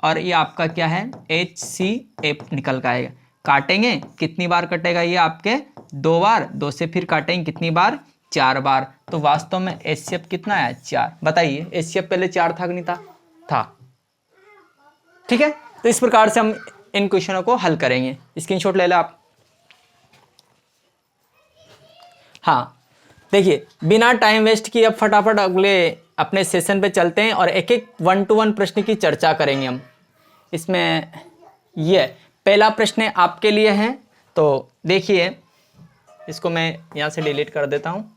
और ये आपका क्या है? एचसीएफ निकल का आएगा। काटेंगे, कितनी बार कटेगा? ये आपके 2 बार, 2 से फिर काटेंगे कितनी बार? 4 बार। तो वास्तव में एचसीएफ कितना आया? 4। बताइए, एचसीएफ पहले 4 था कि नहीं था? ठीक है, तो इस प्रकार से हम इन क्वेश्चनों को हल करेंगे। स्क्रीनशॉट ले लो आप। हाँ, देखिए बिना टाइम वेस्ट किए अब फटाफट अगले अपने सेशन पे चलते हैं और एक एक 1 to 1 प्रश्न की चर्चा करेंगे हम। इसमें ये पहला प्रश्न आपके लिए है, तो देखिए इसको मैं यहाँ से डिलीट कर देता हूँ।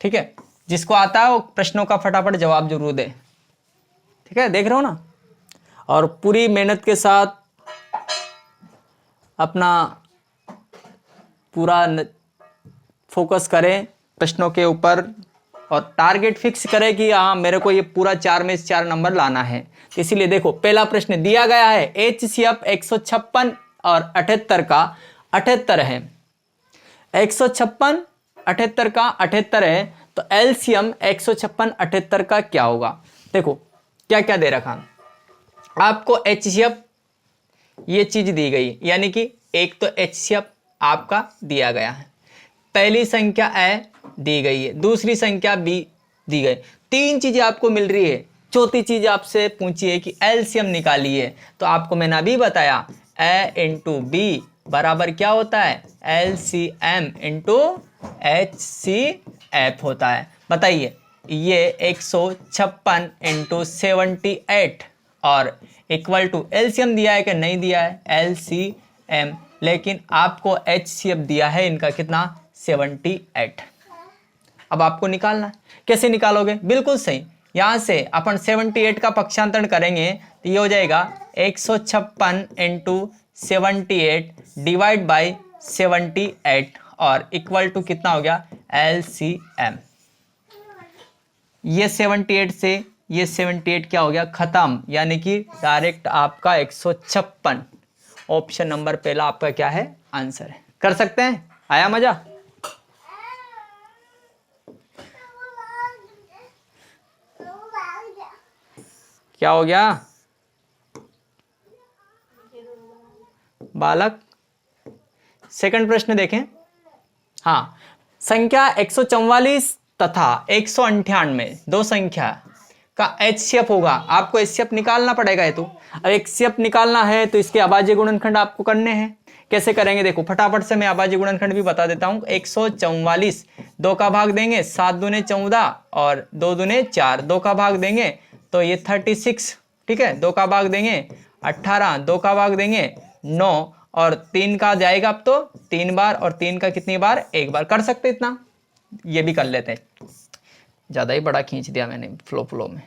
ठीक है, जिसको आता है वो प्रश्नों का फटाफट जवाब जरूर दे। ठीक है, देख रहे हो ना? और पूरी मेहनत के साथ अपना पूरा फोकस करें प्रश्नों के ऊपर और टारगेट फिक्स करें कि हाँ मेरे को ये पूरा 4 में से 4 नंबर लाना है। तो इसीलिए देखो पहला प्रश्न दिया गया है एचसीएफ 156 और 78 का 78 है। 156 78 का 78 है, तो एलसीएम 156 78 का क्या होगा? देखो क्या क्या दे रखा आपको। एचसीएफ ये चीज दी गई, यानी कि एक तो एचसीएफ आपका दिया गया है, पहली संख्या ए दी गई है, दूसरी संख्या बी दी गई, 3 चीजें आपको मिल रही है। चौथी चीज आपसे पूछी है कि एलसीएम निकालिए, तो आपको मैंने अभी बताया ए इंटू बी बराबर क्या होता है? एलसीएम इंटू एचसीएफ होता है। बताइए, ये 156 इंटू 78 और इक्वल टू एलसीएम दिया है कि नहीं दिया है? एलसीएम, लेकिन आपको एचसीएफ दिया है इनका कितना? 78। अब आपको निकालना है, कैसे निकालोगे? बिल्कुल सही, यहाँ से अपन 78 का पक्षांतरण करेंगे तो ये हो जाएगा 156 इंटू 78 डिवाइड बाई 78 और इक्वल टू कितना हो गया? एलसीएम। ये 78 से ये 78 क्या हो गया? खत्म, यानी कि डायरेक्ट आपका 156। ऑप्शन नंबर पहला आपका क्या है? आंसर है। कर सकते हैं? आया मजा? क्या हो गया बालक? सेकंड प्रश्न देखें। हाँ, संख्या 144 तथा 198 दो संख्या का एचसीएफ होगा। आपको एचसीएफ निकालना पड़ेगा। ये तो अब एचसीएफ निकालना है तो इसके अभाज्य गुणनखंड आपको करने हैं। कैसे करेंगे? देखो फटाफट से मैं अभाज्य गुणनखंड भी बता देता हूँ। 144 2 का भाग देंगे 7 दूने 14 और 2 दूने 4, 2 का भाग देंगे तो ये 36। ठीक है, 2 का भाग देंगे 18, 2 का भाग देंगे 9 और 3 का जाएगा अब तो 3 बार और 3 का कितनी बार? 1 बार। कर सकते इतना? ये भी कर लेते हैं। ज़्यादा ही बड़ा खींच दिया मैंने फ्लो में,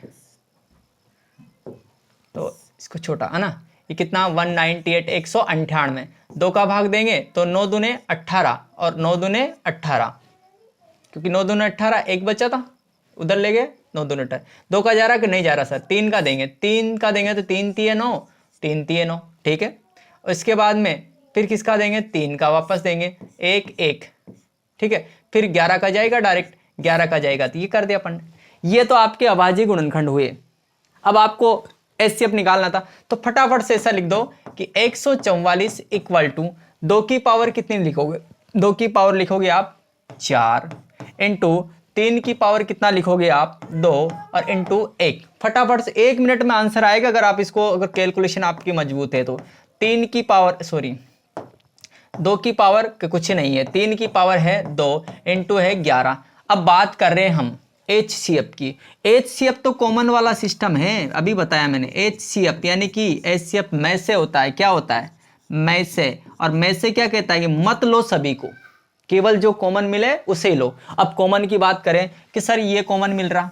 तो इसको छोटा है ना। ये कितना? 198 198। 2 का भाग देंगे तो 9 दूने 18 और 9 दूने 18, क्योंकि 9 दूने 18 एक बचा था उधर ले गए 9 दूने 18। 2 का जा रहा कि नहीं जा रहा सर? 3 का देंगे, 3 का देंगे तो 3 तिये 9, 3 तिये 9। ठीक है, उसके बाद में फिर किसका देंगे? 3 का वापस देंगे 1 1। ठीक है, फिर 11 का जाएगा, डायरेक्ट 11 का जाएगा तो ये कर दिया अपन। ये तो आपके अभाज्य गुणनखंड हुए। अब आपको HCF निकालना था, तो फटाफट से ऐसा लिख दो कि 144 इक्वल टू 2 की पावर कितनी लिखोगे, 2 की पावर लिखोगे आप 4 इंटू 3 की पावर कितना लिखोगे आप 2 और इंटू 1। फटाफट से 1 मिनट में आंसर आएगा अगर आप इसको, अगर कैलकुलेशन आपकी मजबूत है तो। 3 की पावर 2 की पावर कुछ नहीं है, 3 की पावर है 2 इंटू है 11। अब बात कर रहे हैं हम HCF की। HCF तो कॉमन वाला सिस्टम है, अभी बताया मैंने। HCF यानी कि HCF में से होता है, क्या होता है में से, और में से क्या कहता है कि मत लो सभी को, केवल जो कॉमन मिले उसे ही लो। अब कॉमन की बात करें कि सर ये कॉमन मिल रहा,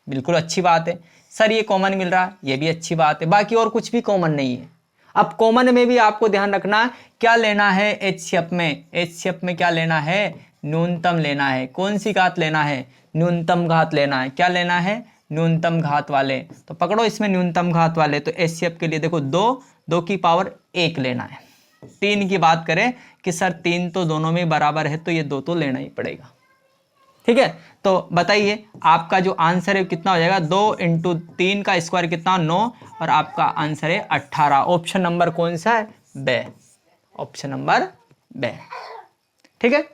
बिल्कुल अच्छी बात है। सर ये कॉमन मिल रहा, ये भी अच्छी बात है। बाकी और कुछ भी कॉमन नहीं है। अब कॉमन में भी आपको ध्यान रखना क्या लेना है HCF में, HCF में क्या लेना है, न्यूनतम लेना है। कौन सी घात लेना है, न्यूनतम घात लेना है। क्या लेना है, न्यूनतम घात वाले। तो पकड़ो इसमें न्यूनतम घात वाले, तो HCF के लिए देखो 2 की पावर 1 लेना है। 3 की बात करें कि सर 3 तो दोनों में बराबर है, तो ये 2 तो लेना ही पड़ेगा। ठीक है, तो बताइए आपका जो आंसर है कितना हो जाएगा, 2 इंटू 3 का स्क्वायर कितना 9, और आपका आंसर है 18। ऑप्शन नंबर कौन सा है, बे, ऑप्शन नंबर बे। ठीक है,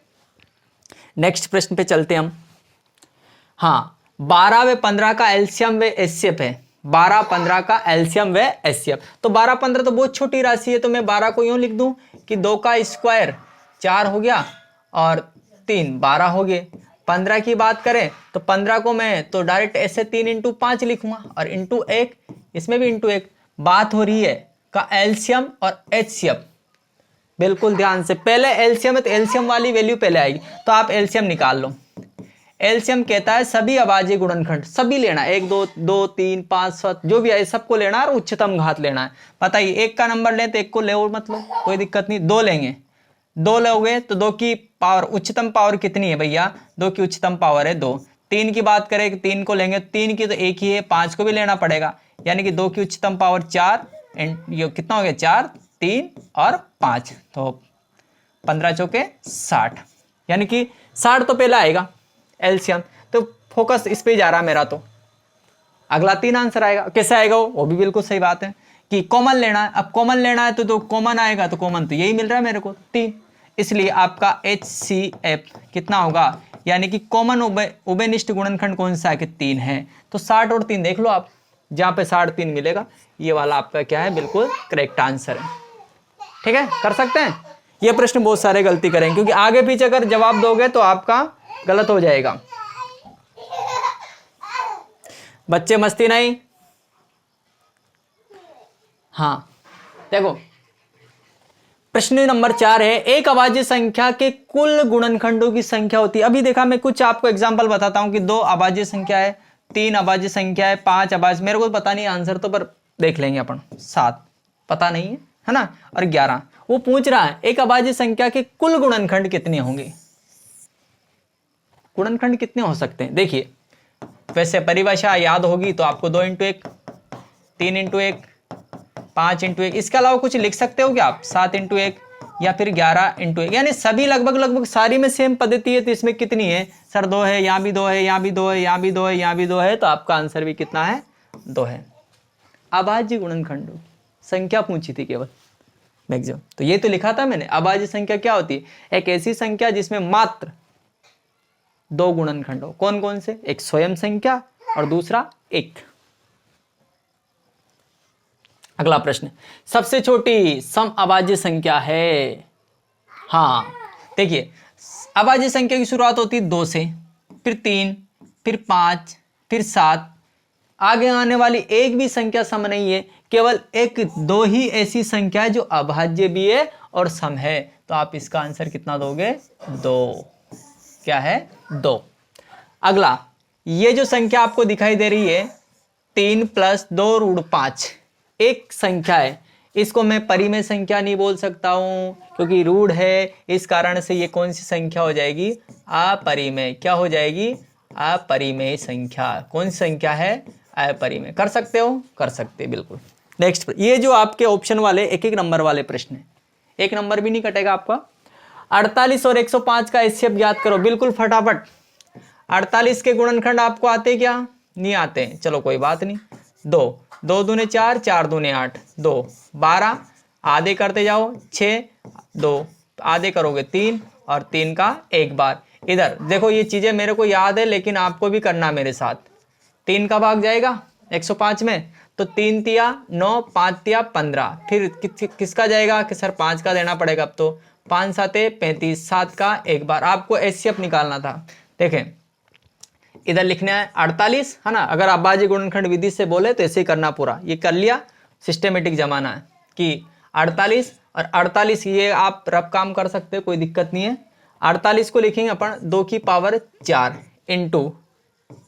नेक्स्ट प्रश्न पे चलते हैं हम। हाँ, 12 व 15 का एलसीएम व एचसीएफ है। 12 15 का एलसीएम व एचसीएफ, तो 12 15 तो बहुत छोटी राशि है, तो मैं 12 को यूं लिख दूं कि 2 का स्क्वायर 4 हो गया और 3 12 हो गए। 15 की बात करें तो 15 को मैं तो डायरेक्ट ऐसे 3 इंटू 5 लिखूंगा और इंटू 1, इसमें भी इंटू 1। बात हो रही है का एलसीएम और एचसीएफ। बिल्कुल ध्यान से, पहले एलसीएम है तो एलसीएम वाली वैल्यू पहले आएगी, तो आप एलसीएम निकाल लो। एलसीएम कहता है सभी अभाज्य गुणनखंड सभी लेना है, 1 2 2 3 5 7 जो भी है सबको लेना है और उच्चतम घात लेना है। बताइए 1 का नंबर लें तो 1 को ले और मत लो, कोई दिक्कत नहीं। 2 लेंगे, 2 लोगे तो 2 की पावर उच्चतम पावर कितनी है भैया, 2 की उच्चतम पावर है 2। 3 की बात करें कि 3 को लेंगे, 3 की तो 1 ही है, 5 को भी लेना पड़ेगा, यानी कि 2 की उच्चतम पावर 4 एंड ये कितना हो गया 4 3 और 5, तो 15 चौके 60, यानी कि 60 तो पहले आएगा एलसीएम। तो फोकस इस पे जा रहा मेरा, तो अगला 3 आंसर आएगा। कैसे आएगा वो भी बिल्कुल सही बात है कि कॉमन लेना है। अब कॉमन लेना है तो कॉमन आएगा, तो कॉमन तो यही मिल रहा है मेरे को 3, इसलिए आपका HCF कितना होगा, यानी कि कॉमन उभयनिष्ठ गुणनखंड कौन सा है कि 3 है। तो 60 और 3 देख लो आप, जहां पे 60 3 मिलेगा ये वाला आपका क्या है, बिल्कुल करेक्ट आंसर है। ठीक है, कर सकते हैं। ये प्रश्न बहुत सारे गलती करेंगे क्योंकि आगे पीछे अगर जवाब दोगे तो आपका गलत हो जाएगा। बच्चे मस्ती नहीं। हाँ देखो, प्रश्न नंबर 4 है, एक अभाज्य संख्या के कुल गुणनखंडों की संख्या होती है। अभी देखा मैं कुछ आपको एग्जांपल बताता हूं कि 2 अभाज्य संख्या है, 3 अभाज्य संख्या है, 5 अभाज्य, मेरे को पता नहीं आंसर तो, पर देख लेंगे अपन। 7 पता नहीं है ना, और 11 वो पूछ रहा है एक अभाज्य संख्या के कुल गुणनखंड कितने होंगे। गुणनखंड कितने हो सकते हैं, देखिए वैसे परिभाषा याद होगी तो आपको 2 इंटू 1, 3 इंटू 1, 5 इंटू 1, इसके अलावा कुछ लिख सकते हो क्या आप, 7 इंटू 1 या फिर 11 इंटू 1, यानी सभी लगभग सारी में सेम पद्धति है। तो इसमें कितनी है सर, 2 है, यहाँ भी 2 है, यहाँ भी 2 है, यहाँ भी 2 है, यहाँ भी 2 है, तो आपका आंसर भी कितना है 2 है। अभाज्य गुणनखंडों संख्या पूछी थी केवल मैक्सिमम, तो ये तो लिखा था मैंने। अभाज्य संख्या क्या होती है, एक ऐसी संख्या जिसमें मात्र 2 गुणनखंड हो। कौन कौन से, एक स्वयं संख्या और दूसरा 1। अगला प्रश्न, सबसे छोटी सम अभाज्य संख्या है। हाँ देखिए, अभाज्य संख्या की शुरुआत होती है 2 से, फिर 3, फिर 5, फिर 7, आगे आने वाली एक भी संख्या सम नहीं है, केवल 1 2 ही ऐसी संख्या है जो अभाज्य भी है और सम है। तो आप इसका आंसर कितना दोगे, 2। क्या है 2। अगला, ये जो संख्या आपको दिखाई दे रही है 3 + 2 √ 5, एक संख्या है, इसको मैं परिमेय संख्या नहीं बोल सकता हूं क्योंकि रूढ़ है, इस कारण से ये कौन सी संख्या हो जाएगी, अपरिमेय। क्या हो जाएगी, अपरिमेय संख्या। कौन सी संख्या है, अपरिमेय। कर सकते हो, कर सकते बिल्कुल। नेक्स्ट, ये जो आपके ऑप्शन वाले 1-1 नंबर वाले प्रश्न है, 1 नंबर भी नहीं कटेगा आपका। 48 और 105 का HCF ज्ञात करो, बिल्कुल फटाफट। 48 के गुणनखंड आपको आते क्या, नहीं आते हैं, चलो कोई बात नहीं, 2, 2 दूने 4, 4 दूने 8, 2 12, आधे करते जाओ 6, 2 आधे करोगे 3 और 3 का एक बार। इधर देखो ये चीज़ें मेरे को याद है लेकिन आपको भी करना मेरे साथ। 3 का भाग जाएगा 105 में, तो 3 तिया 9, 5 तिया 15, फिर किसका जाएगा कि सर 5 का देना पड़ेगा। अब तो 5 साते 35, 7 का एक बार। आपको एचसीएफ निकालना था। देखें इधर लिखना है 48, है ना। अगर अभाज्य गुणनखंड विधि से बोले तो ऐसे ही करना पूरा। ये कर लिया, सिस्टेमेटिक जमाना है कि 48 और 48, ये आप रफ काम कर सकते हो, कोई दिक्कत नहीं है। 48 को लिखेंगे अपन 2 की पावर 4 इंटू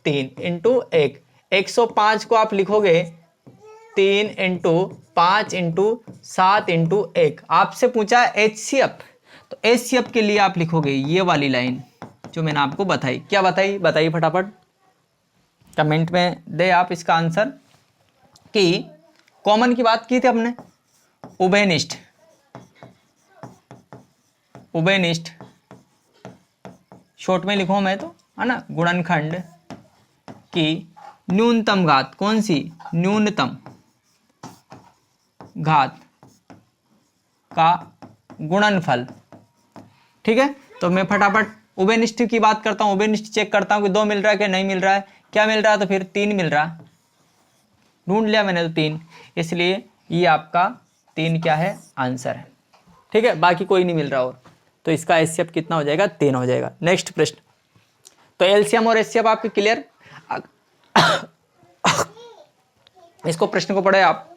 3 इंटू 1। 105 को आप लिखोगे 3 इंटू 5 इंटू 7 इंटू 1। आपसे पूछा एचसीएफ, तो एचसीएफ के लिए आप लिखोगे ये वाली लाइन जो मैंने आपको बताई। क्या बताई, बताइए फटाफट कमेंट में दे आप इसका आंसर। कि कॉमन की बात की थी हमने, उभयनिष्ठ, उभयनिष्ठ शॉर्ट में लिखो मैं तो, है ना, गुणनखंड की न्यूनतम घात, कौन सी, न्यूनतम घात का गुणनफल। ठीक है, तो मैं फटाफट उभयनिष्ठ की बात करता हूँ। उभयनिष्ठ चेक करता हूँ कि 2 मिल रहा है कि नहीं मिल रहा है। क्या मिल रहा है, तो फिर 3 मिल रहा है, ढूंढ लिया मैंने तो 3, इसलिए ये आपका 3 क्या है, आंसर है। ठीक है, बाकी कोई नहीं मिल रहा और, तो इसका एचसीएफ कितना हो जाएगा, 3 हो जाएगा। नेक्स्ट प्रश्न, तो एलसीएम और एचसीएफ आपके क्लियर। इसको प्रश्न को पढ़े आप।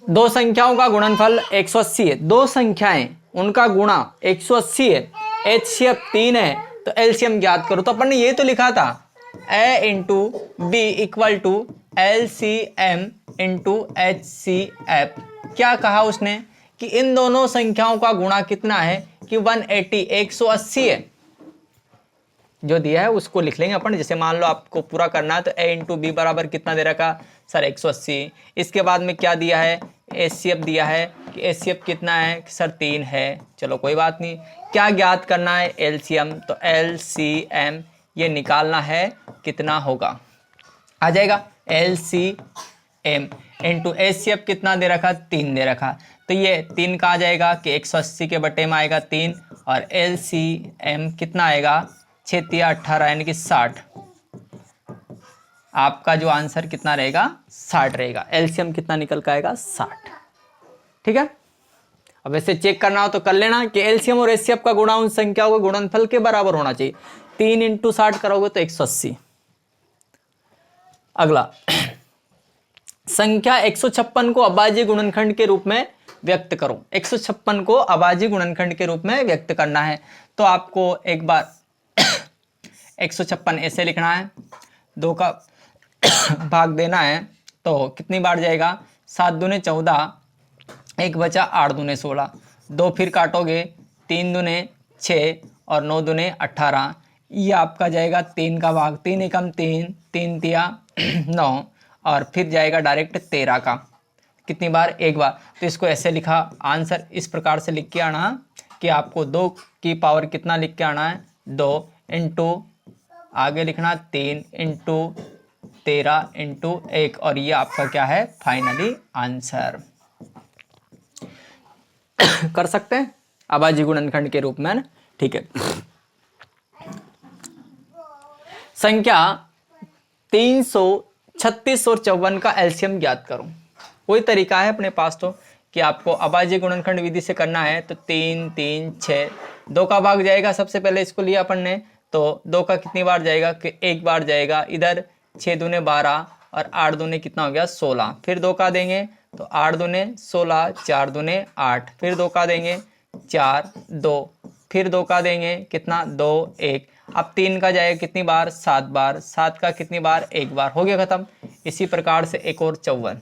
दो संख्याओं का गुणनफल 180 है, दो संख्याएं उनका गुणा 180 है, एचसीएफ 3 है, तो एलसीएम ज्ञात करो। तो अपन ने ये तो लिखा था A into B equal to LCM into HCF. क्या कहा उसने कि इन दोनों संख्याओं का गुणा कितना है, कि 180, 180 है। जो दिया है उसको लिख लेंगे अपन। जैसे मान लो आपको पूरा करना है तो ए इंटू बी बराबर कितना दे रखा सर, 180। इसके बाद में क्या दिया है, एचसीएफ दिया है कि एचसीएफ कितना है सर, 3 है। चलो कोई बात नहीं। क्या ज्ञात करना है, एलसीएम, तो एलसीएम ये निकालना है, कितना होगा, आ जाएगा एलसीएम इंटू एचसीएफ कितना दे रखा, 3 दे रखा, तो ये 3 का आ जाएगा कि 180 के बटे में आएगा 3, और एलसीएम कितना आएगा, 6 तिया 18 यानी कि 60। आपका जो आंसर कितना रहेगा, 60 रहेगा। एलसीएम कितना निकल के आएगा, 60। ठीक है, अब ऐसे चेक करना हो तो कर लेना कि एलसीएम और एचसीएफ का गुणा उन संख्याओं के गुणनफल के बराबर होना चाहिए। 3 इंटू 60 करोगे तो 180। अगला, संख्या 156 को अभाज्य गुणनखंड के रूप में व्यक्त करो। 156 को अभाज्य गुणनखंड के रूप में व्यक्त करना है, तो आपको एक बार 156 ऐसे लिखना है, 2 का भाग देना है, तो कितनी बार जाएगा, 7 दूने 14, 1 बचा 8 दूने 16, 2 फिर काटोगे, 3 दूने 6 और 9 दूने 18, ये आपका जाएगा 3 का भाग, 3 एकम 3, 3 तिया 9, और फिर जाएगा डायरेक्ट 13 का, कितनी बार, एक बार। तो इसको ऐसे लिखा, आंसर इस प्रकार से लिख के आना कि आपको 2 की पावर कितना लिख के आना है, 2 इंटू आगे लिखना 3 इंटू 13 इंटू 1, और ये आपका क्या है, फाइनली आंसर। कर सकते हैं अभाज्य गुणनखंड के रूप में, ठीक है। संख्या 336 और 54 का एलसीएम ज्ञात करो। कोई तरीका है अपने पास तो कि आपको अभाज्य गुणनखंड विधि से करना है, तो 3 3 6, 2 का भाग जाएगा, सबसे पहले इसको लिया अपन ने, तो 2 का कितनी बार जाएगा कि एक बार जाएगा। इधर 6 दूने 12 और 8 दूने कितना हो गया, 16, फिर 2 का देंगे तो 8 दूने 16, 4 दूने 8, फिर 2 का देंगे 4 2, फिर 2 का देंगे कितना, 2 1, अब 3 का जाएगा कितनी बार, 7 बार, 7 का कितनी बार, एक बार, हो गया खत्म। इसी प्रकार से एक और 54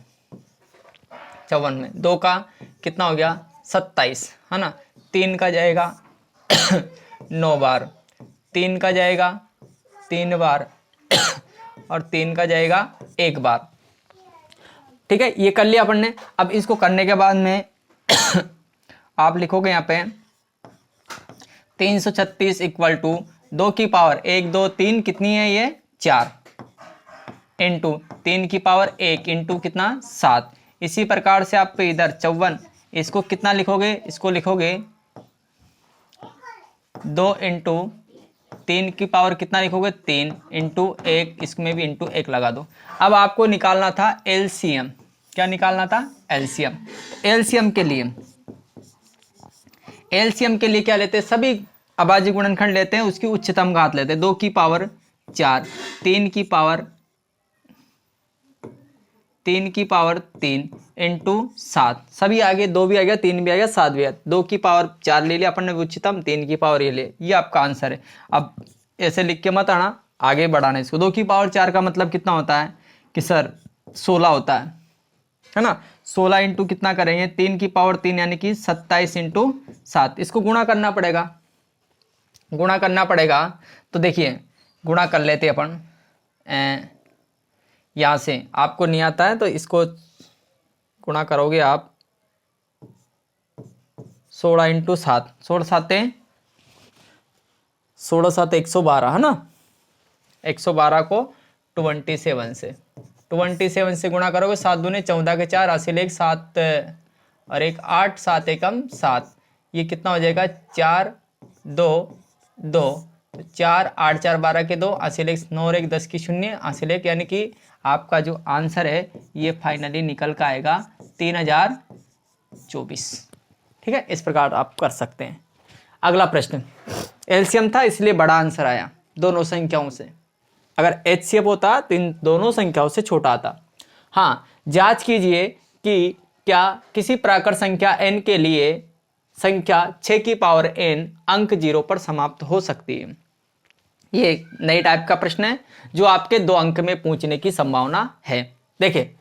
में 2 का कितना हो गया, 27, है ना। 3 का जाएगा 9 बार, 3 का जाएगा 3 बार और 3 का जाएगा 1 बार। ठीक है, ये कर लिया अपन ने। अब इसको करने के बाद में आप लिखोगे यहाँ पे 336 इक्वल टू 2 की पावर 1 2 3 कितनी है ये 4 इंटू 3 की पावर 1 इंटू कितना 7। इसी प्रकार से आप पे इधर 54, इसको कितना लिखोगे, इसको लिखोगे 2 इंटू 3 की पावर कितना लिखोगे 3 इंटू 1, इसमें भी इंटू 1 लगा दो। अब आपको निकालना था एलसीएम। क्या निकालना था एलसीएम। एलसीएम के लिए क्या लेते हैं, सभी अभाज्य गुणनखंड लेते हैं, उसकी उच्चतम घात लेते हैं। 2 की पावर 4, 3 की पावर 3 इंटू 7, सभी आगे 2 भी आ गया 3 भी आ गया 7 भी आ गया। 2 की पावर 4 ले लिया अपन ने उच्चतम, 3 की पावर ये ले, ये आपका आंसर है। अब ऐसे लिख के मत आना, आगे बढ़ाना इसको। 2 की पावर 4 का मतलब कितना होता है कि सर 16 होता है ना। 16 इंटू कितना करेंगे 3 की पावर 3 यानी कि 27 इंटू 7। इसको गुणा करना पड़ेगा। तो देखिए गुणा कर लेते अपन, यहाँ से आपको नहीं आता है तो इसको गुणा करोगे आप 16 इंटू 7, 16 7 112 है ना। 112 को 27 से गुणा करोगे, 7 दूने 14 के 4, 80 1 7 और 1 8, 7 एकम 7, ये कितना हो जाएगा 4 2 2, तो 4 8 4 12 के 2, 80 1 9 और 1 10 की 0, 80 1, यानी कि आपका जो आंसर है ये फाइनली निकल का आएगा 3024। ठीक है, इस प्रकार आप कर सकते हैं। अगला प्रश्न एलसीएम था इसलिए बड़ा आंसर आया दोनों संख्याओं से, अगर एचसीएफ होता तो इन दोनों संख्याओं से छोटा आता। हाँ, जांच कीजिए कि क्या किसी प्राकृत संख्या n के लिए संख्या 6 की पावर n अंक 0 पर समाप्त हो सकती है। ये एक नई टाइप का प्रश्न है जो आपके 2 अंक में पूछने की संभावना है। देखिए,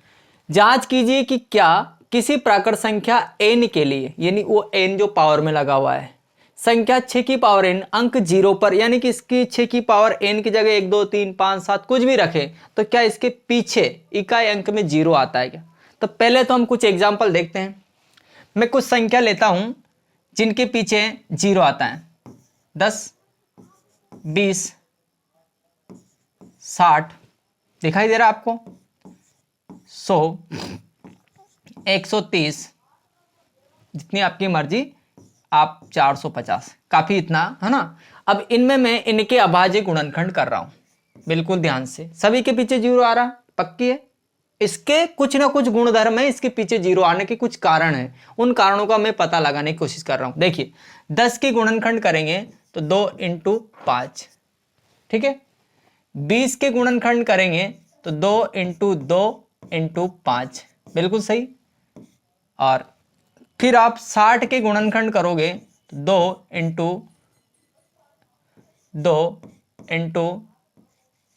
जांच कीजिए कि क्या किसी प्राकृत संख्या n के लिए, यानी वो n जो पावर में लगा हुआ है, संख्या 6 की पावर n अंक 0 पर, यानी कि इसकी 6 की पावर n की जगह 1 2 3 5 7 कुछ भी रखे तो क्या इसके पीछे इकाई अंक में 0 आता है क्या। तो पहले तो हम कुछ एग्जाम्पल देखते हैं। मैं कुछ संख्या लेता हूं जिनके पीछे 0 आता है, 10 20 60, दिखाई दे रहा है आपको, 100 130, जितनी आपकी मर्जी, आप 450, काफी इतना है ना। अब इनमें मैं इनके अभाज्य गुणनखंड कर रहा हूं, बिल्कुल ध्यान से। सभी के पीछे 0 आ रहा, पक्की है। इसके कुछ ना कुछ गुणधर्म है, इसके पीछे 0 आने के कुछ कारण है, उन कारणों का मैं पता लगाने की कोशिश कर रहा हूं। देखिए 10 के गुणनखंड करेंगे तो 2 इंटू 5, ठीक है। 20 के गुणनखंड करेंगे तो 2 इंटू 2 इंटू 5, बिल्कुल सही। और फिर आप 60 के गुणनखंड करोगे तो 2 इंटू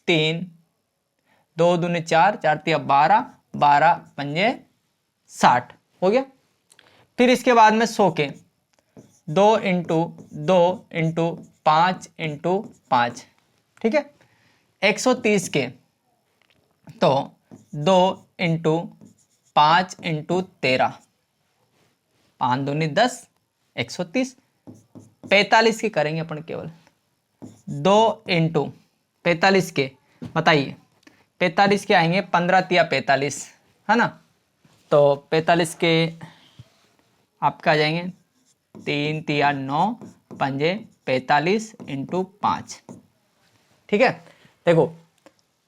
3, 2 दूने 4, 4 तिया 12, 12 पंजे 60 हो गया। फिर इसके बाद में 100 के 2 इंटू 2 इंटू 5 इंटू 5, ठीक है। 130 के तो 2 इंटू 5 इंटू 13, 5 दूनी 10, 130। 45 के करेंगे अपन केवल 2 इंटू 45 के, बताइए 45 के आएंगे 15 तिया 45, है ना। तो 45 के आपका आ जाएंगे 3 तिया 9 पंजे 45 इंटू 5, ठीक है। देखो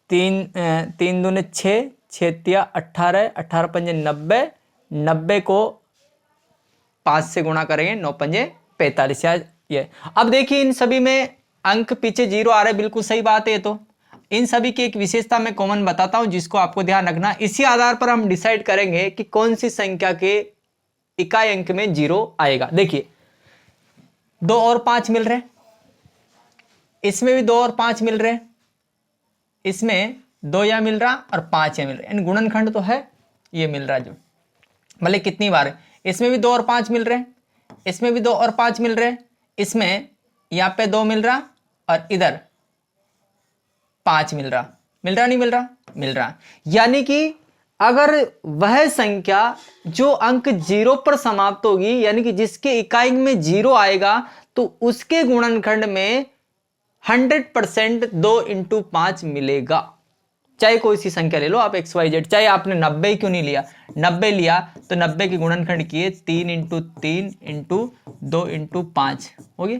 3 दूने 6, 6 तिया 18, 18 पंजे 90, 90 को 5 से गुणा करेंगे, 9 पंजे 45। ये अब देखिए इन सभी में अंक पीछे 0 आ रहे, बिल्कुल सही बात है। तो इन सभी की एक विशेषता मैं कॉमन बताता हूं जिसको आपको ध्यान रखना। इसी आधार पर हम डिसाइड करेंगे कि कौन सी संख्या के इकाई अंक में 0 आएगा। देखिए 2 और 5 मिल रहे, इसमें भी 2 और 5 मिल रहे, इसमें 2 या मिल रहा और 5 या मिल रहा, यानी गुणनखंड तो है ये मिल रहा जो, भले कितनी बार। इसमें भी 2 और 5 मिल रहे, इसमें भी 2 और 5 मिल रहे, इसमें यहां पे 2 मिल रहा और इधर 5 मिल रहा, नहीं मिल रहा, मिल रहा। यानी कि अगर वह संख्या जो अंक 0 पर समाप्त होगी, यानी कि जिसके इकाई में 0 आएगा, तो उसके गुणनखंड में 100% 2 इंटू 5 मिलेगा। चाहे कोई सी संख्या ले लो आप, XYZ, चाहे आपने 90 क्यों नहीं लिया, 90 लिया तो 90 के गुणनखंड किए 3 इंटू 3 इंटू 2 इंटू 5 हो गया,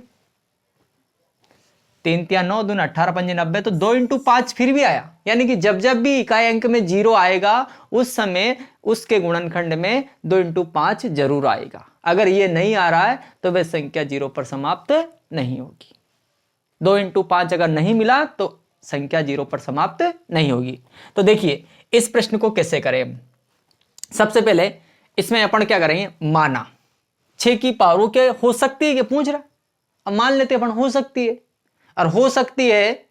3 3 9 2 18 5 90, तो 2 इंटू 5 फिर भी आया। यानी कि जब जब भी इकाई अंक में 0 आएगा उस समय उसके गुणनखंड में 2 इंटू 5 जरूर आएगा। अगर ये नहीं आ रहा है तो वह संख्या 0 पर समाप्त नहीं होगी। 2 इंटू 5 अगर नहीं मिला तो संख्या 0 पर समाप्त नहीं होगी। तो देखिए इस प्रश्न को कैसे करें। सबसे पहले इसमें अपन क्या करेंगे, माना 6 की पावर क्या हो सकती है, क्या पूछ रहा, अब मान लेते अपन हो सकती है, और हो सकती है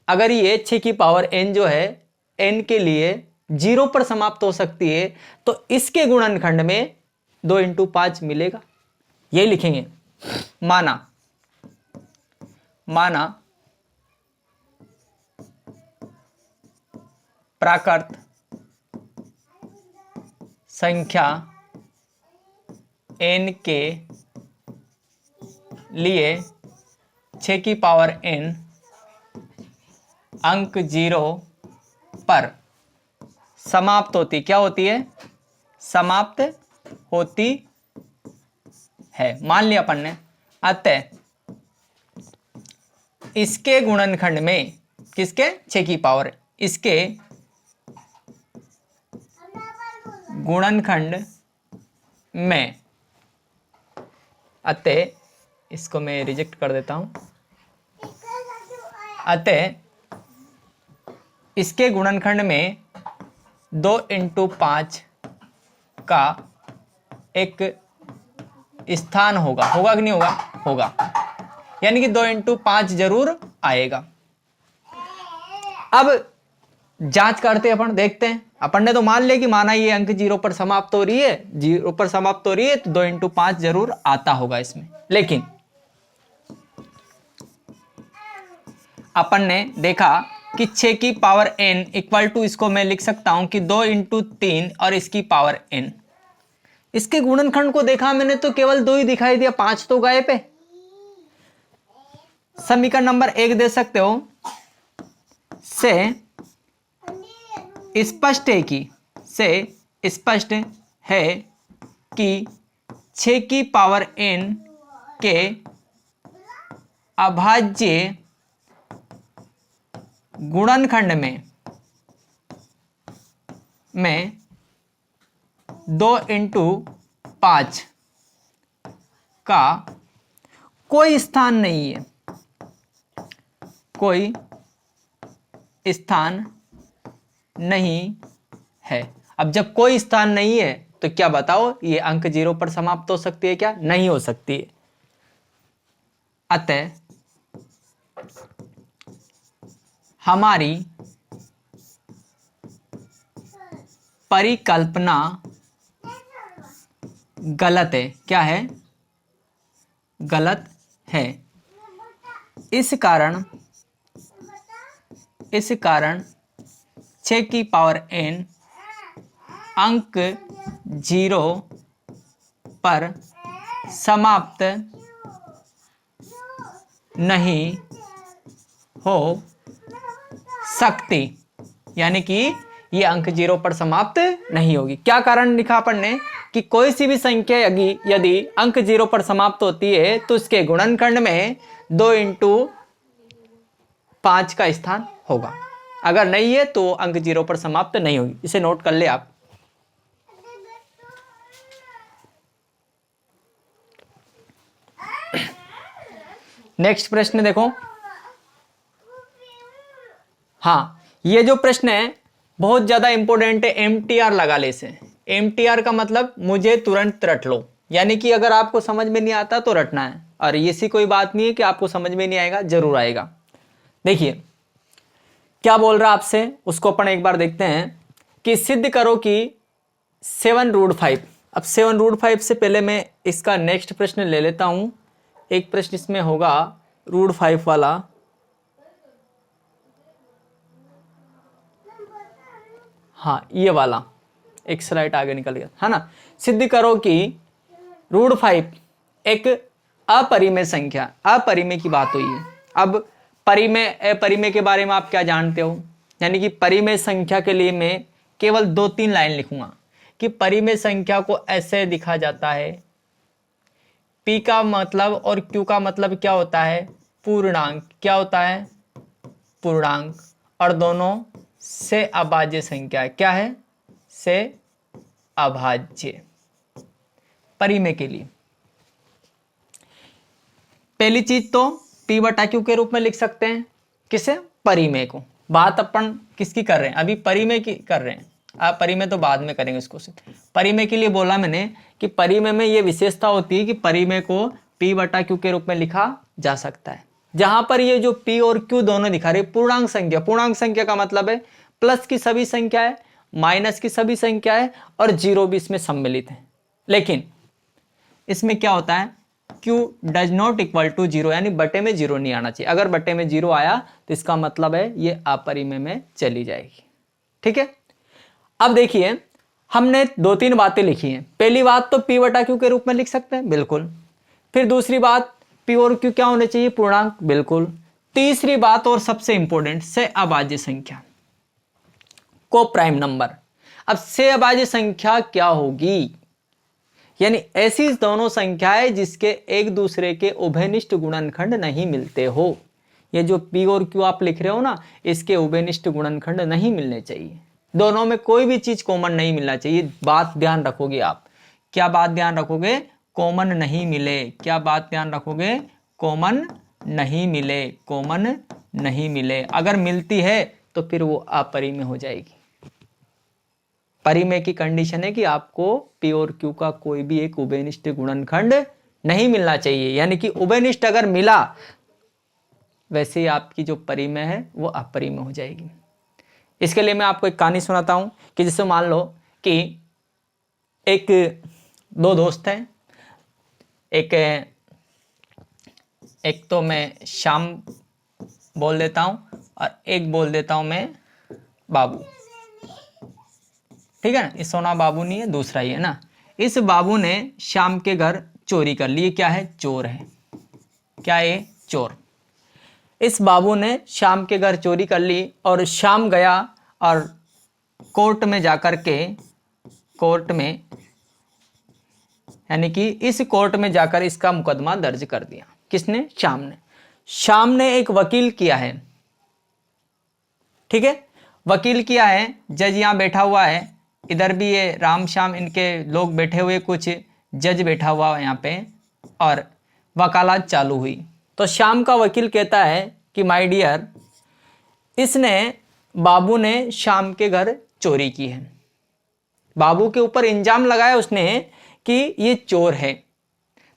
अगर ये 6 की पावर n जो है n के लिए 0 पर समाप्त हो सकती है, तो इसके गुणनखंड में 2 इंटू 5 मिलेगा। यही लिखेंगे, माना प्राकृत संख्या n के लिए 6 की पावर n अंक 0 पर समाप्त होती, क्या होती है, समाप्त होती है, मान लिया अपन ने। अतः इसके गुणनखंड में, किसके, 6 की पावर, इसके गुणनखंड में, अतः इसको मैं रिजेक्ट कर देता हूं, अतः इसके गुणनखंड में 2 इंटू 5 का एक स्थान होगा, होगा कि नहीं होगा, होगा, यानी कि 2 इंटू 5 जरूर आएगा। अब जांच करते अपन, देखते हैं। अपन ने तो मान लिया कि माना ये अंक 0 पर समाप्त हो रही है, 0 पर समाप्त हो रही है, तो 2 इंटू 5 जरूर आता होगा इसमें। लेकिन अपन ने देखा कि 6 की पावर n इक्वल टू, इसको मैं लिख सकता हूं कि 2 इंटू 3 और इसकी पावर n। इसके गुणनखंड को देखा मैंने तो केवल 2 ही दिखाई दिया, 5 तो गायब है। समीकरण नंबर 1 दे सकते हो, से स्पष्ट है कि 6 की पावर n के अभाज्य गुणनखंड में 2 इंटू 5 का कोई स्थान नहीं है, कोई स्थान नहीं है। अब जब कोई स्थान नहीं है तो क्या बताओ, ये अंक 0 पर समाप्त हो सकती है, क्या नहीं हो सकती है। अतः हमारी परिकल्पना गलत है, क्या है, गलत है। इस कारण 6 की पावर n अंक 0 पर समाप्त नहीं हो सकती, यानी कि ये अंक 0 पर समाप्त नहीं होगी। क्या कारण लिखा अपन ने कि कोई सी भी संख्या यदि अंक 0 पर समाप्त होती है तो इसके गुणनखंड में 2 इंटू 5 का स्थान होगा, अगर नहीं है तो अंक 0 पर समाप्त नहीं होगी। इसे नोट कर ले आप। नेक्स्ट प्रश्न देखो। हाँ, ये जो प्रश्न है बहुत ज्यादा इंपॉर्टेंट है, MTR लगा ले इसे। MTR का मतलब मुझे तुरंत रट लो, यानी कि अगर आपको समझ में नहीं आता तो रटना है, और ऐसी कोई बात नहीं है कि आपको समझ में नहीं आएगा, जरूर आएगा। देखिए क्या बोल रहा आपसे, उसको अपन एक बार देखते हैं कि सिद्ध करो कि 7√5। अब 7√5 से पहले मैं इसका नेक्स्ट प्रश्न ले लेता हूं। एक प्रश्न इसमें होगा √5 वाला। हाँ ये वाला एक स्लाइड आगे निकल गया है ना। सिद्ध करो कि √5 एक अपरिमेय संख्या, अपरिमेय की बात हुई है। अब परिमेय अपरिमेय के बारे में आप क्या जानते हो, यानी कि परिमेय संख्या के लिए मैं केवल 2-3 लाइन लिखूंगा कि परिमेय संख्या को ऐसे लिखा जाता है। P का मतलब और Q का मतलब क्या होता है, पूर्णांक। क्या होता है, पूर्णांक। और दोनों से अभाज्य संख्या, क्या है, से अभाज्य। परिमेय के लिए पहली चीज तो P/Q के रूप में लिख सकते हैं, किसे, परिमेय को। बात अपन किसकी कर रहे हैं, अभी परिमेय की कर रहे हैं, आप परिमेय तो बाद में करेंगे इसको। परिमेय के लिए बोला मैंने कि परिमेय में ये विशेषता होती है कि परिमेय को P/Q के रूप में लिखा जा सकता है। जहां पर ये जो P और Q दोनों दिखा रहे पूर्णांक संख्या, पूर्णांक संख्या का मतलब है प्लस की सभी संख्या है, माइनस की सभी संख्या है और जीरो भी इसमें सम्मिलित है। लेकिन इसमें क्या होता है, Q does not equal to 0, यानी बटे में 0 नहीं आना चाहिए। अगर बटे में 0 आया तो इसका मतलब है ये अपरिमेय में चली जाएगी। ठीक है, अब देखिए हमने 2-3 बातें लिखी हैं। पहली बात तो P/Q के रूप में लिख सकते हैं, बिल्कुल। फिर दूसरी बात P और Q क्या होने चाहिए, पूर्णांक, बिल्कुल। तीसरी बात और सबसे इंपॉर्टेंट, से अभाज्य संख्या, को प्राइम नंबर। अब से अभाज्य संख्या क्या होगी, यानी ऐसी दोनों संख्याएं जिसके एक दूसरे के उभयनिष्ठ गुणनखंड नहीं मिलते हो। ये जो P और Q आप लिख रहे हो ना, इसके उभयनिष्ठ गुणनखंड नहीं मिलने चाहिए। दोनों में कोई भी चीज कॉमन नहीं मिलना चाहिए। बात ध्यान रखोगे आप, क्या बात ध्यान रखोगे, कॉमन नहीं मिले। क्या बात ध्यान रखोगे, कॉमन नहीं मिले, कॉमन नहीं मिले। अगर मिलती है तो फिर वो अपरिमेय हो जाएगी। परिमेय की कंडीशन है कि आपको P और Q का कोई भी एक उभयनिष्ठ गुणनखंड नहीं मिलना चाहिए, यानी कि उभयनिष्ठ अगर मिला वैसे ही आपकी जो परिमेय है वो अपरिमेय हो जाएगी। इसके लिए मैं आपको एक कहानी सुनाता हूं कि जैसे मान लो कि दो दोस्त हैं, एक तो मैं श्याम बोल देता हूं और एक बोल देता हूं मैं बाबू। ठीक है ना, ये सोना बाबू नहीं है, दूसरा ही है ना। इस बाबू ने श्याम के घर चोरी कर ली, क्या है, चोर है। क्या है, चोर। इस बाबू ने श्याम के घर चोरी कर ली और श्याम गया और कोर्ट में जाकर के, कोर्ट में यानी कि इस कोर्ट में जाकर इसका मुकदमा दर्ज कर दिया। किसने, श्याम ने। श्याम ने एक वकील किया है, ठीक है, वकील किया है। जज यहाँ बैठा हुआ है, इधर भी ये राम श्याम इनके लोग बैठे हुए, कुछ जज बैठा हुआ यहाँ पे, और वकालत चालू हुई। तो श्याम का वकील कहता है कि माय डियर, इसने, बाबू ने श्याम के घर चोरी की है। बाबू के ऊपर इल्जाम लगाया उसने कि ये चोर है।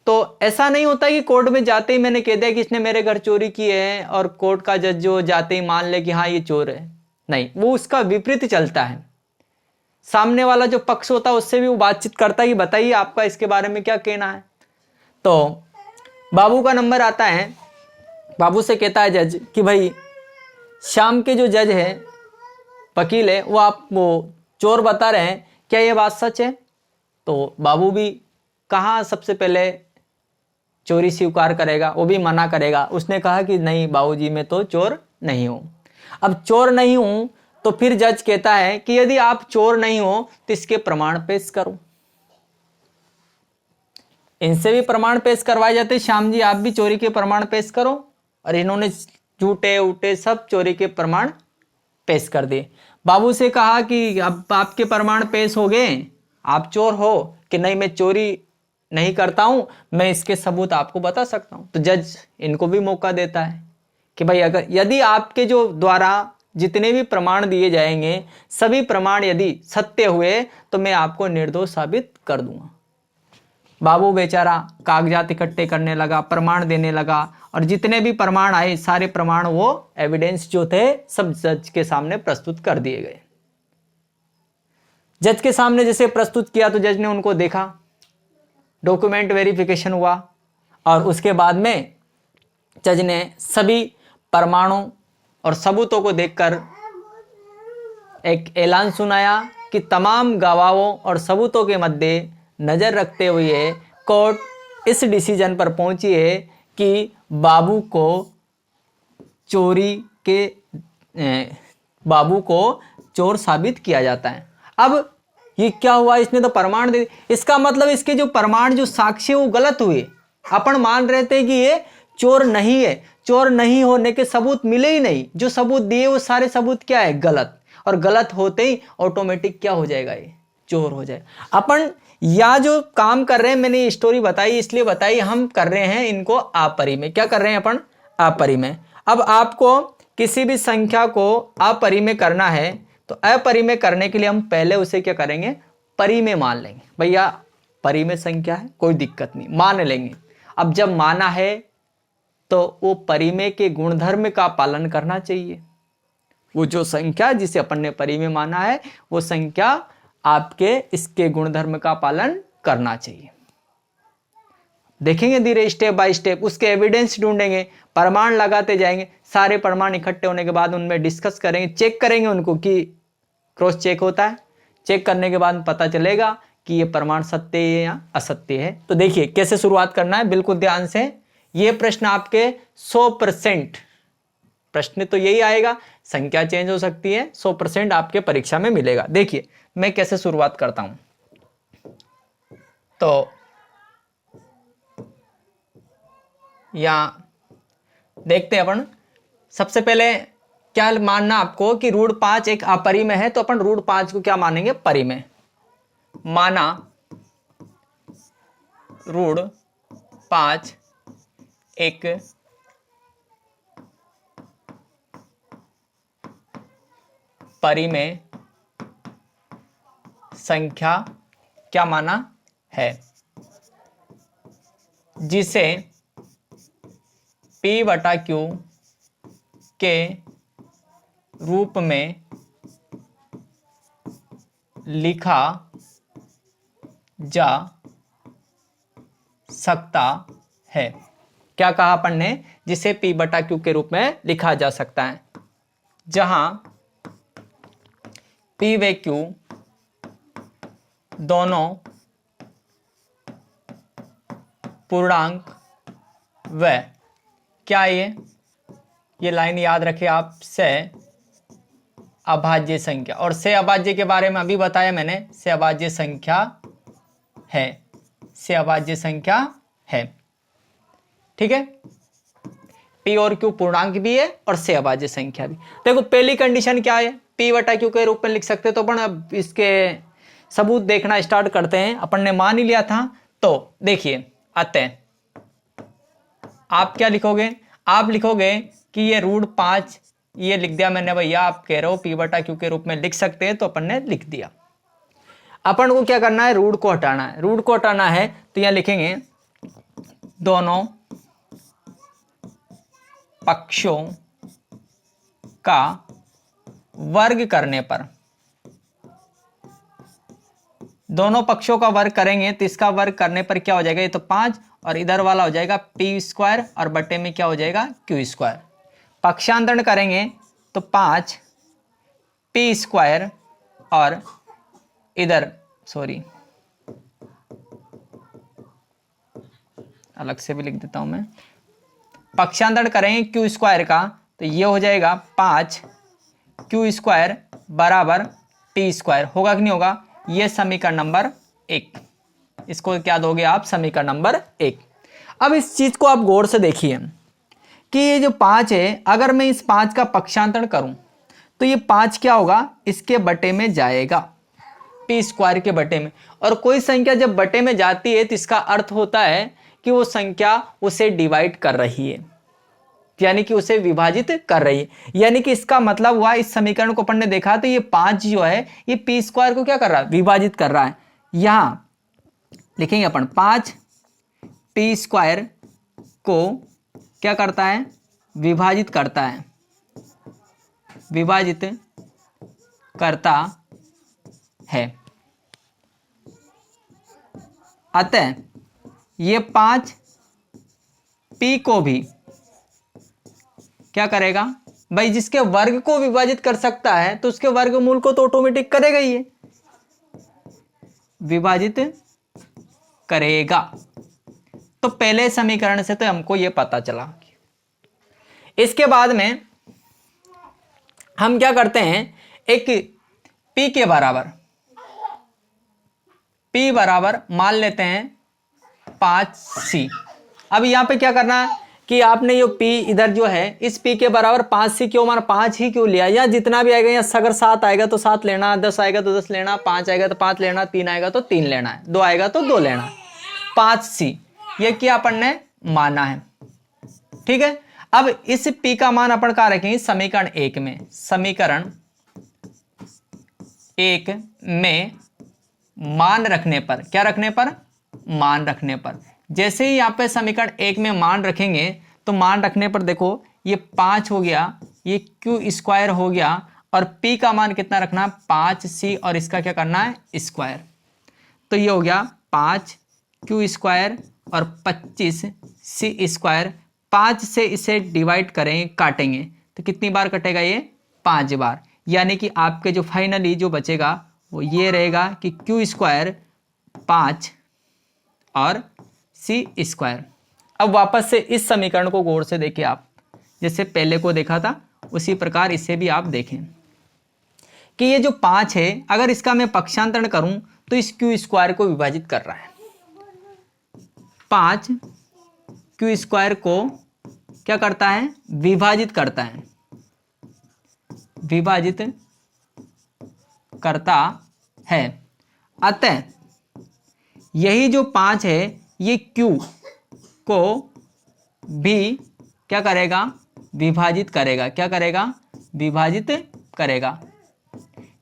तो ऐसा नहीं होता कि कोर्ट में जाते ही मैंने कह दिया कि इसने मेरे घर चोरी की है और कोर्ट का जज जो जाते ही मान ले कि हाँ ये चोर है। नहीं, वो उसका विपरीत चलता है। सामने वाला जो पक्ष होता है उससे भी वो बातचीत करता है कि बताइए आपका इसके बारे में क्या कहना है। तो बाबू का नंबर आता है, बाबू से कहता है जज कि भाई श्याम के जो जज है, वकील है, वो चोर बता रहे हैं, क्या ये बात सच है। तो बाबू भी कहाँ सबसे पहले चोरी स्वीकार करेगा, वो भी मना करेगा। उसने कहा कि नहीं बाबूजी, मैं तो चोर नहीं हूं। अब चोर नहीं हूं तो फिर जज कहता है कि यदि आप चोर नहीं हो तो इसके प्रमाण पेश करो। इनसे भी प्रमाण पेश करवाए जाते, श्याम जी आप भी चोरी के प्रमाण पेश करो। और इन्होंने झूठे उठे सब चोरी के प्रमाण पेश कर दिए। बाबू से कहा कि अब आपके प्रमाण पेश हो गए, आप चोर हो कि नहीं, मैं चोरी नहीं करता हूं, मैं इसके सबूत आपको बता सकता हूं। तो जज इनको भी मौका देता है कि भाई अगर यदि आपके जो द्वारा जितने भी प्रमाण दिए जाएंगे, सभी प्रमाण यदि सत्य हुए तो मैं आपको निर्दोष साबित कर दूंगा। बाबू बेचारा कागजात इकट्ठे करने लगा, प्रमाण देने लगा, और जितने भी प्रमाण आए सारे प्रमाण वो एविडेंस जो थे सब जज के सामने प्रस्तुत कर दिए गए। जज के सामने जैसे प्रस्तुत किया तो जज ने उनको देखा, डॉक्यूमेंट वेरिफिकेशन हुआ, और उसके बाद में जज ने सभी प्रमाणों और सबूतों को देखकर एक ऐलान सुनाया कि तमाम गवाहों और सबूतों के मध्य नज़र रखते हुए कोर्ट इस डिसीजन पर पहुंची है कि बाबू को चोरी के बाबू को चोर साबित किया जाता है। अब ये क्या हुआ, इसने तो प्रमाण दे, इसका मतलब इसके जो प्रमाण जो साक्ष्य वो गलत हुए। अपन मान रहे थे कि ये चोर नहीं है, चोर नहीं होने के सबूत मिले ही नहीं, जो सबूत दिए वो सारे सबूत क्या है, गलत। और गलत होते ही ऑटोमेटिक क्या हो जाएगा, ये चोर हो जाएगा। अपन या जो काम कर रहे हैं, मैंने ये स्टोरी बताई इसलिए बताई, हम कर रहे हैं इनको आपरी में। क्या कर रहे हैं अपन, आपरी में। अब आपको किसी भी संख्या को अपरी में करना है तो अपरी में करने के लिए हम पहले उसे क्या करेंगे, परी में मान लेंगे। भैया परी में संख्या है, कोई दिक्कत नहीं, मान लेंगे। अब जब माना है तो वो परिमेय के गुणधर्म का पालन करना चाहिए। वो जो संख्या जिसे अपन ने परी में माना है वो संख्या आपके इसके गुणधर्म का पालन करना चाहिए। देखेंगे धीरे स्टेप बाय स्टेप, उसके एविडेंस ढूंढेंगे, प्रमाण लगाते जाएंगे। सारे प्रमाण इकट्ठे होने के बाद उनमें डिस्कस करेंगे, चेक करेंगे उनको कि क्रॉस चेक होता है। चेक करने के बाद पता चलेगा कि ये प्रमाण सत्य है या असत्य है। तो देखिए कैसे शुरुआत करना है, बिल्कुल ध्यान से। ये प्रश्न आपके 100% प्रश्न तो यही आएगा, संख्या चेंज हो सकती है, 100% आपके परीक्षा में मिलेगा। देखिए मैं कैसे शुरुआत करता हूं, तो यहां देखते हैं अपन। सबसे पहले क्या मानना आपको कि रूट 5 एक अपरिमेय है, तो अपन रूट 5 को क्या मानेंगे, परिमेय। माना रूट 5 एक परिमेय संख्या क्या माना है, जिसे P बटा Q के रूप में लिखा जा सकता है। क्या कहा अपन ने, जिसे P बटा Q के रूप में लिखा जा सकता है, जहां P व Q दोनों पूर्णांक व क्या, ये लाइन याद रखें आप, से अभाज्य संख्या। और से अभाज्य के बारे में अभी बताया मैंने, से अभाज्य संख्या है, से अभाज्य संख्या है। ठीक है, P और Q पूर्णांक भी है और से अभाज्य संख्या भी। देखो पहली कंडीशन क्या है, P बटा Q के रूप में लिख सकते, तो अपन अब इसके सबूत देखना स्टार्ट करते हैं। अपन ने मान ही लिया था, तो देखिए अतः आप क्या लिखोगे, आप लिखोगे कि ये रूट 5, ये लिख दिया मैंने भैया, आप कह रहे हो P बटा Q के रूप में लिख सकते हैं, तो अपन ने लिख दिया। अपन को क्या करना है, रूट को हटाना है। रूट को हटाना है तो यहां लिखेंगे दोनों पक्षों का वर्ग करने पर, दोनों पक्षों का वर्ग करेंगे तो इसका वर्ग करने पर क्या हो जाएगा, ये तो 5 और इधर वाला हो जाएगा P² और बटे में क्या हो जाएगा, Q²। पक्षांतरण करेंगे तो 5 P² और इधर अलग से भी लिख देता हूं मैं, पक्षांतरण करेंगे Q² का तो ये हो जाएगा 5 Q² बराबर T²। होगा कि नहीं होगा, ये समीकरण नंबर 1। इसको क्या दोगे आप, समीकरण नंबर 1। अब इस चीज को आप गौर से देखिए कि ये जो 5 है, अगर मैं इस 5 का पक्षांतरण करूं तो ये 5 क्या होगा, इसके बटे में जाएगा, P² के बटे में। और कोई संख्या जब बटे में जाती है तो इसका अर्थ होता है कि वो संख्या उसे डिवाइड कर रही है, यानी कि उसे विभाजित कर रही है। यानी कि इसका मतलब हुआ, इस समीकरण को अपन ने देखा तो ये 5 जो है ये P² को क्या कर रहा है, विभाजित कर रहा है। यहां लिखेंगे अपन 5 P² को क्या करता है, विभाजित करता है, विभाजित करता है। अतः ये 5 P को भी क्या करेगा, भाई जिसके वर्ग को विभाजित कर सकता है तो उसके वर्गमूल को तो ऑटोमेटिक करेगा ही, विभाजित करेगा। तो पहले समीकरण से तो हमको यह पता चला। इसके बाद में हम क्या करते हैं, एक p के बराबर, p बराबर मान लेते हैं 5c। अब यहां पे क्या करना है कि आपने ये p इधर जो है इस p के बराबर 5c क्यों माना, 5 ही क्यों लिया, या जितना भी आएगा, या अगर 7 आएगा तो 7 लेना, 10 आएगा तो 10 लेना, 5 आएगा तो 5 लेना, 3 आएगा तो 3 लेना है, 2 आएगा तो 2 लेना है। 5c ये क्या अपन ने माना है, ठीक है। अब इस p का मान अपन कहां रखेंगे, समीकरण 1 में। समीकरण 1 में मान रखने पर, क्या रखने पर, मान रखने पर, जैसे ही यहाँ पे समीकरण 1 में मान रखेंगे तो मान रखने पर देखो ये 5 हो गया, ये क्यू स्क्वायर हो गया, और p का मान कितना रखना है, 5c, और इसका क्या करना है, स्क्वायर। तो ये हो गया 5q स्क्वायर और 25c स्क्वायर। 5 से इसे डिवाइड करेंगे, काटेंगे तो कितनी बार कटेगा, ये 5 बार। यानी कि आपके जो फाइनली जो बचेगा वो ये रहेगा कि q स्क्वायर 5 और c स्क्वायर। अब वापस से इस समीकरण को गौर से देखिए आप, जैसे पहले को देखा था उसी प्रकार इसे भी आप देखें कि ये जो 5 है, अगर इसका मैं पक्षांतरण करूं तो इस q स्क्वायर को विभाजित कर रहा है। 5 q स्क्वायर को क्या करता है, विभाजित करता है, विभाजित करता है। अतः यही जो 5 है ये q को भी क्या करेगा, विभाजित करेगा, क्या करेगा, विभाजित करेगा।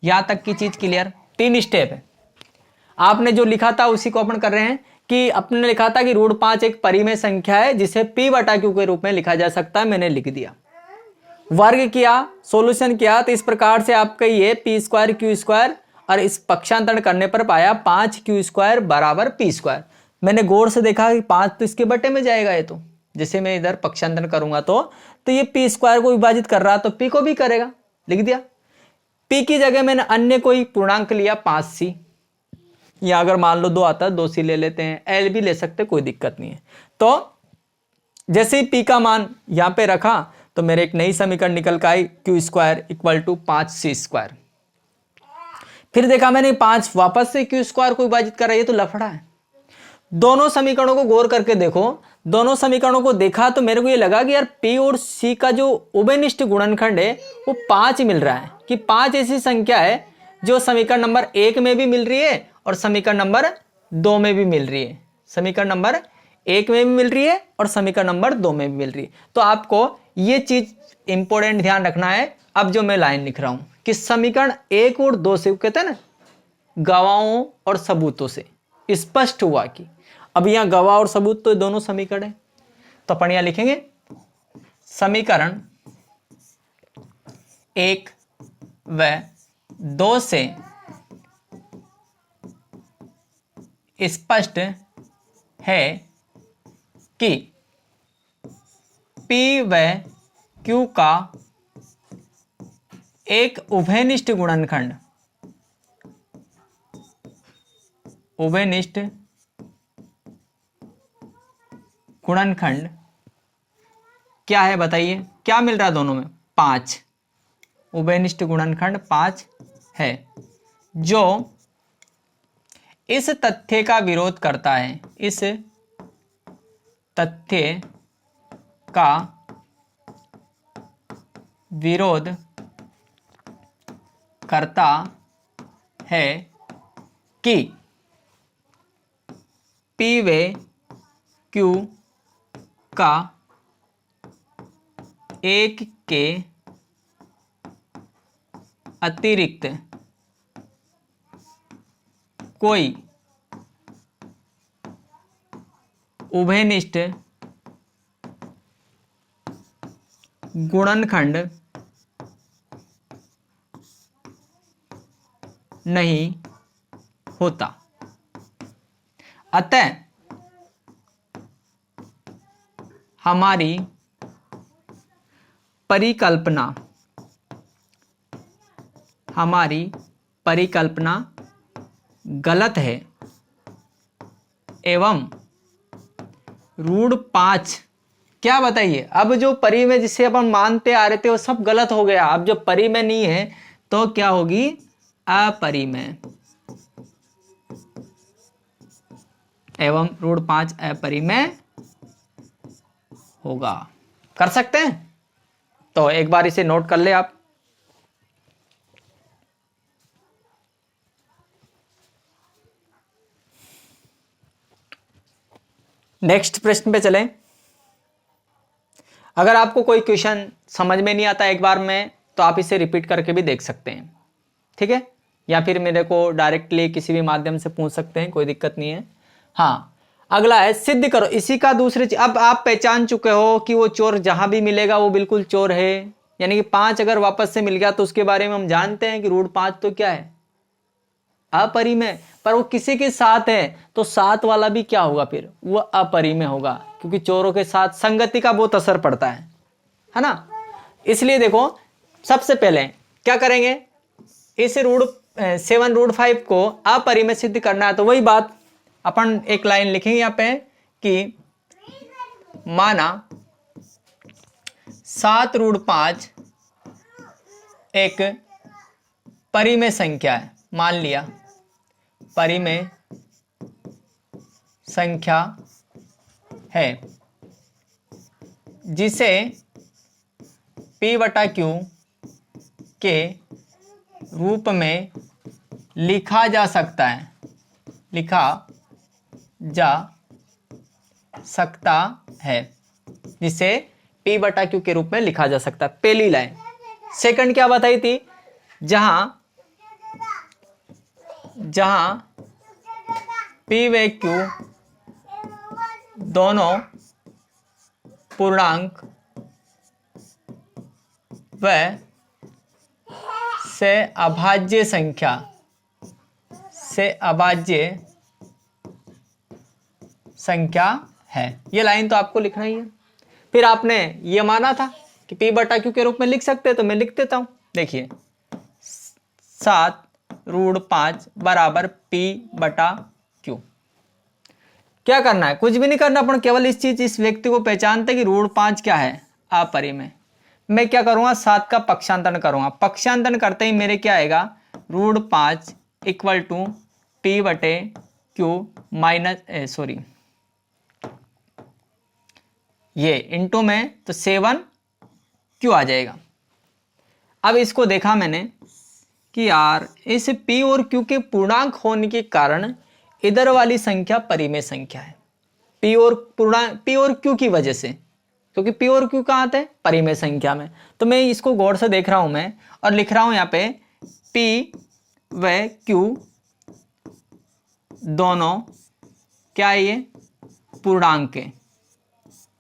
यहां तक की चीज क्लियर। 3 स्टेप है, आपने जो लिखा था उसी को अपन कर रहे हैं कि अपने लिखा था कि √5 एक परिमेय संख्या है जिसे p बटा q के रूप में लिखा जा सकता है, मैंने लिख दिया। वर्ग किया, सॉल्यूशन किया, तो इस प्रकार से आपका ये p स्क्वायर q स्क्वायर, और इस पक्षांतरण करने पर पाया 5q स्क्वायर बराबर p स्क्वायर। मैंने गौर से देखा कि 5 तो इसके बटे में जाएगा, ये तो जैसे मैं इधर पक्षांतरण करूंगा तो ये p स्क्वायर को विभाजित कर रहा तो p को भी करेगा, लिख दिया। p की जगह मैंने अन्य कोई पूर्णांक लिया 5c, या अगर मान लो 2 आता है 2c ले लेते हैं, l भी ले सकते, कोई दिक्कत नहीं है। तो जैसे ही p का मान यहां पे रखा तो मेरे एक नई समीकरण निकल के आई, q square equal to 5c square. फिर देखा मैंने 5 वापस से q स्क्वायर को विभाजित कर रहा है, ये तो लफड़ा है। दोनों समीकरणों को गौर करके देखो, दोनों समीकरणों को देखा तो मेरे को ये लगा कि यार p और c का जो उभयनिष्ठ गुणनखंड है वो 5 मिल रहा है, कि 5 ऐसी संख्या है जो समीकरण नंबर 1 में भी मिल रही है और समीकरण नंबर 2 में भी मिल रही है, समीकरण नंबर 1 में भी मिल रही है और समीकरण नंबर 2 में भी मिल रही है। तो आपको ये चीज इंपॉर्टेंट ध्यान रखना है। अब जो मैं लाइन लिख रहा हूं कि समीकरण 1 और 2 से, कहते हैं ना गवाहों और सबूतों से स्पष्ट हुआ कि, अब यहां गवाह और सबूत तो दोनों समीकरण है, तो अपन यहां लिखेंगे समीकरण 1 व 2 से स्पष्ट है कि p व q का एक उभयनिष्ठ गुणनखंड, उभयनिष्ठ गुणनखंड क्या है बताइए, क्या मिल रहा है दोनों में, 5। उभयनिष्ठ गुणनखंड 5 है, जो इस तथ्य का विरोध करता है, इस तथ्य का विरोध करता है कि p व q का एक के अतिरिक्त कोई उभयनिष्ठ गुणनखंड नहीं होता। अतः हमारी परिकल्पना, हमारी परिकल्पना गलत है एवं रूढ़ 5, क्या बताइए, अब जो परिमेय जिसे अपन मानते आ रहे थे वो सब गलत हो गया। अब जो परिमेय नहीं है तो क्या होगी, अपरिमेय, एवं रूढ़ 5 अपरिमेय होगा। कर सकते हैं, तो एक बार इसे नोट कर ले आप। नेक्स्ट प्रश्न पे चलें। अगर आपको कोई क्वेश्चन समझ में नहीं आता एक बार में, तो आप इसे रिपीट करके भी देख सकते हैं, ठीक है, या फिर मेरे को डायरेक्टली किसी भी माध्यम से पूछ सकते हैं, कोई दिक्कत नहीं है। हाँ, अगला है सिद्ध करो। इसी का दूसरे, अब आप पहचान चुके हो कि वो चोर जहां भी मिलेगा वो बिल्कुल चोर है, यानी कि 5 अगर वापस से मिल गया तो उसके बारे में हम जानते हैं कि रूढ़ 5 तो क्या है, अपरिमेय। पर वो किसी के साथ है तो साथ वाला भी क्या होगा, फिर वो अपरिमेय होगा, क्योंकि चोरों के साथ संगति का बहुत असर पड़ता है ना। इसलिए देखो, सबसे पहले क्या करेंगे, इस रूढ़ 7 रूढ़ 5 को अपरिमेय सिद्ध करना है। तो वही बात अपन एक लाइन लिखेंगे यहाँ पे कि माना 7 रूढ़ 5 एक परिमेय संख्या है, मान लिया परिमेय संख्या है, जिसे P/Q के रूप में लिखा जा सकता है, लिखा जा सकता है, जिसे P/Q के रूप में लिखा जा सकता है, पहली लाइन। सेकंड क्या बताई थी, जहां P व Q दोनों पूर्णांक व से अभाज्य संख्या है। ये लाइन तो आपको लिखना ही है। फिर आपने ये माना था कि P/Q के रूप में लिख सकते हैं, तो मैं लिख देता हूं। देखिए 7 रूढ़ 5 बराबर P/Q। क्या करना है, कुछ भी नहीं करना, अपन केवल इस व्यक्ति को पहचानते कि रूढ़ 5 क्या है, अपरिमेय। मैं क्या करूंगा, 7 का पक्षांतरण करूंगा। पक्षांतरण करते ही मेरे क्या आएगा, रूढ़ 5 इक्वल टू P/Q माइनस ये इंटू में तो 7Q आ जाएगा। अब इसको देखा मैंने कि यार इस P और Q के पूर्णांक होने के कारण इधर वाली संख्या परिमेय संख्या है, P और Q की वजह से, क्योंकि P और Q कहाँ आते हैं, परिमेय संख्या में। तो मैं इसको गौर से देख रहा हूं मैं, और लिख रहा हूं यहाँ पे P व Q दोनों क्या है, ये पूर्णांक है।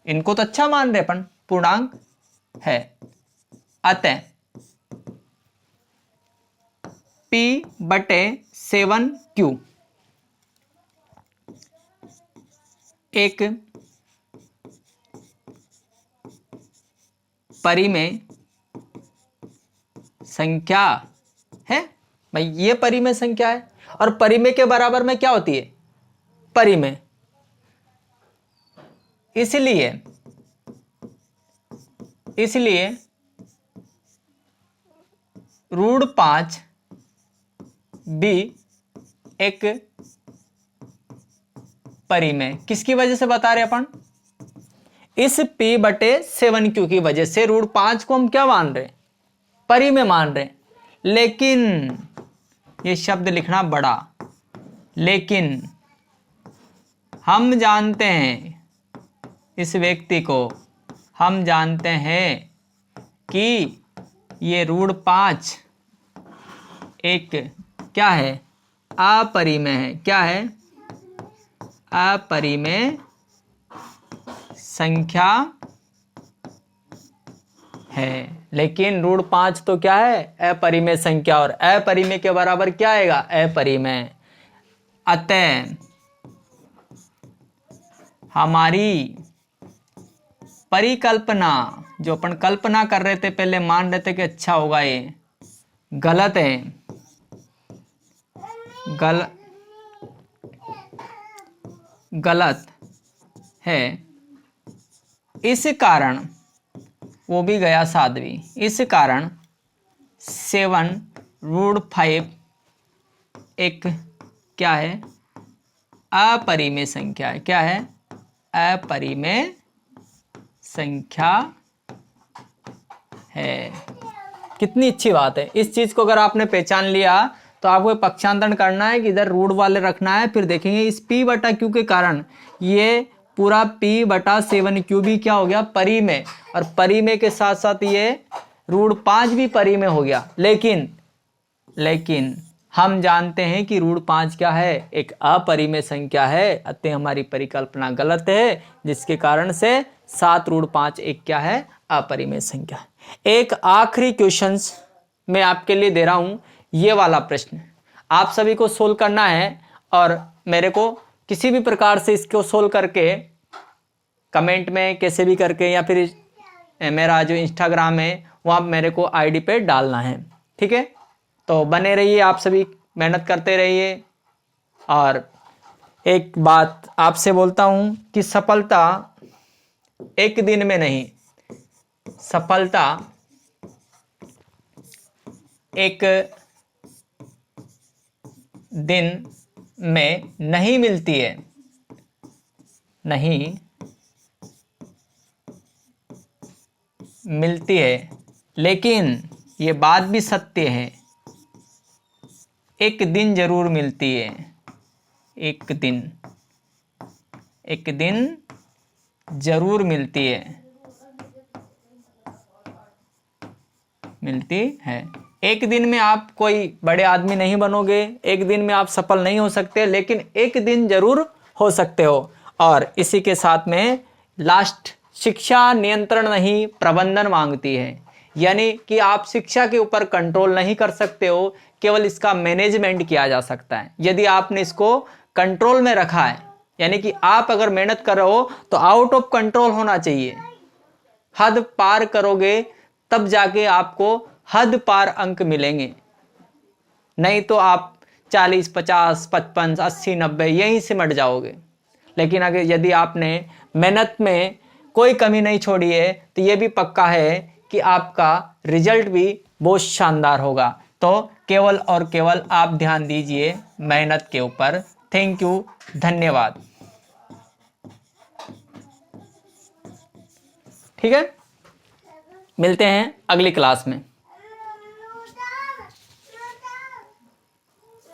इनको तो अच्छा मान रहे अपन, पूर्णांक है। अतः P/7Q एक परिमेय संख्या है। भाई ये परिमेय संख्या है, और परिमेय के बराबर में क्या होती है, परिमेय। इसलिए रूढ़ 5 भी एक परिमेय, किसकी वजह से बता रहे अपन, इस P/7Q की वजह से रूढ़ 5 को हम क्या मान रहे, परिमेय मान रहे। लेकिन ये शब्द लिखना बड़ा, लेकिन हम जानते हैं, इस व्यक्ति को हम जानते हैं कि ये रूढ़ 5 एक क्या है, अपरिमेय है। क्या है, अपरिमेय संख्या है। लेकिन रूढ़ 5 तो क्या है, अपरिमेय संख्या, और अपरिमेय के बराबर क्या आएगा, अपरिमेय। अतः हमारी परिकल्पना जो अपन कल्पना कर रहे थे, पहले मान रहे थे कि अच्छा होगा, ये गलत है। गलत है। इस कारण वो भी गया साध्वी। इस कारण 7√5 एक क्या है, अपरिमेय संख्या है। क्या है? अपरिमेय संख्या है। कितनी अच्छी बात है। इस चीज को अगर आपने पहचान लिया तो आपको पक्षांतरण करना है कि इधर रूट वाले रखना है। फिर देखेंगे इस P बटा Q के कारण ये पूरा P बटा 7Q भी क्या हो गया, परिमेय। और परिमेय के साथ साथ ये √5 भी परिमेय हो गया। लेकिन हम जानते हैं कि √5 क्या है, एक अपरिमेय संख्या है। अतः हमारी परिकल्पना गलत है, जिसके कारण से 7√5 एक क्या है, अपरिमेय संख्या है। एक आखिरी क्वेश्चन मैं आपके लिए दे रहा हूं, ये वाला प्रश्न आप सभी को सोल्व करना है। और मेरे को किसी भी प्रकार से इसको सोल्व करके कमेंट में कैसे भी करके, या फिर मेरा जो इंस्टाग्राम है वहाँ मेरे को आईडी पे डालना है। ठीक है, तो बने रहिए, आप सभी मेहनत करते रहिए। और एक बात आपसे बोलता हूँ कि सफलता एक दिन में नहीं, सफलता एक दिन में नहीं मिलती है, नहीं मिलती है। लेकिन ये बात भी सत्य है, एक दिन जरूर मिलती है। एक दिन जरूर मिलती है। एक दिन में आप कोई बड़े आदमी नहीं बनोगे, एक दिन में आप सफल नहीं हो सकते, लेकिन एक दिन जरूर हो सकते हो। और इसी के साथ में लास्ट, शिक्षा नियंत्रण नहीं प्रबंधन मांगती है। यानी कि आप शिक्षा के ऊपर कंट्रोल नहीं कर सकते हो, केवल इसका मैनेजमेंट किया जा सकता है। यदि आपने इसको कंट्रोल में रखा है, यानी कि आप अगर मेहनत कर रहे हो तो आउट ऑफ कंट्रोल होना चाहिए। हद पार करोगे तब जाके आपको हद पार अंक मिलेंगे, नहीं तो आप 40, 50, 55, 80, 90 यहीं सिमट जाओगे। लेकिन अगर यदि आपने मेहनत में कोई कमी नहीं छोड़ी है तो ये भी पक्का है कि आपका रिजल्ट भी बहुत शानदार होगा। तो केवल और केवल आप ध्यान दीजिए मेहनत के ऊपर। थैंक यू, धन्यवाद। ठीक है, मिलते हैं अगली क्लास में।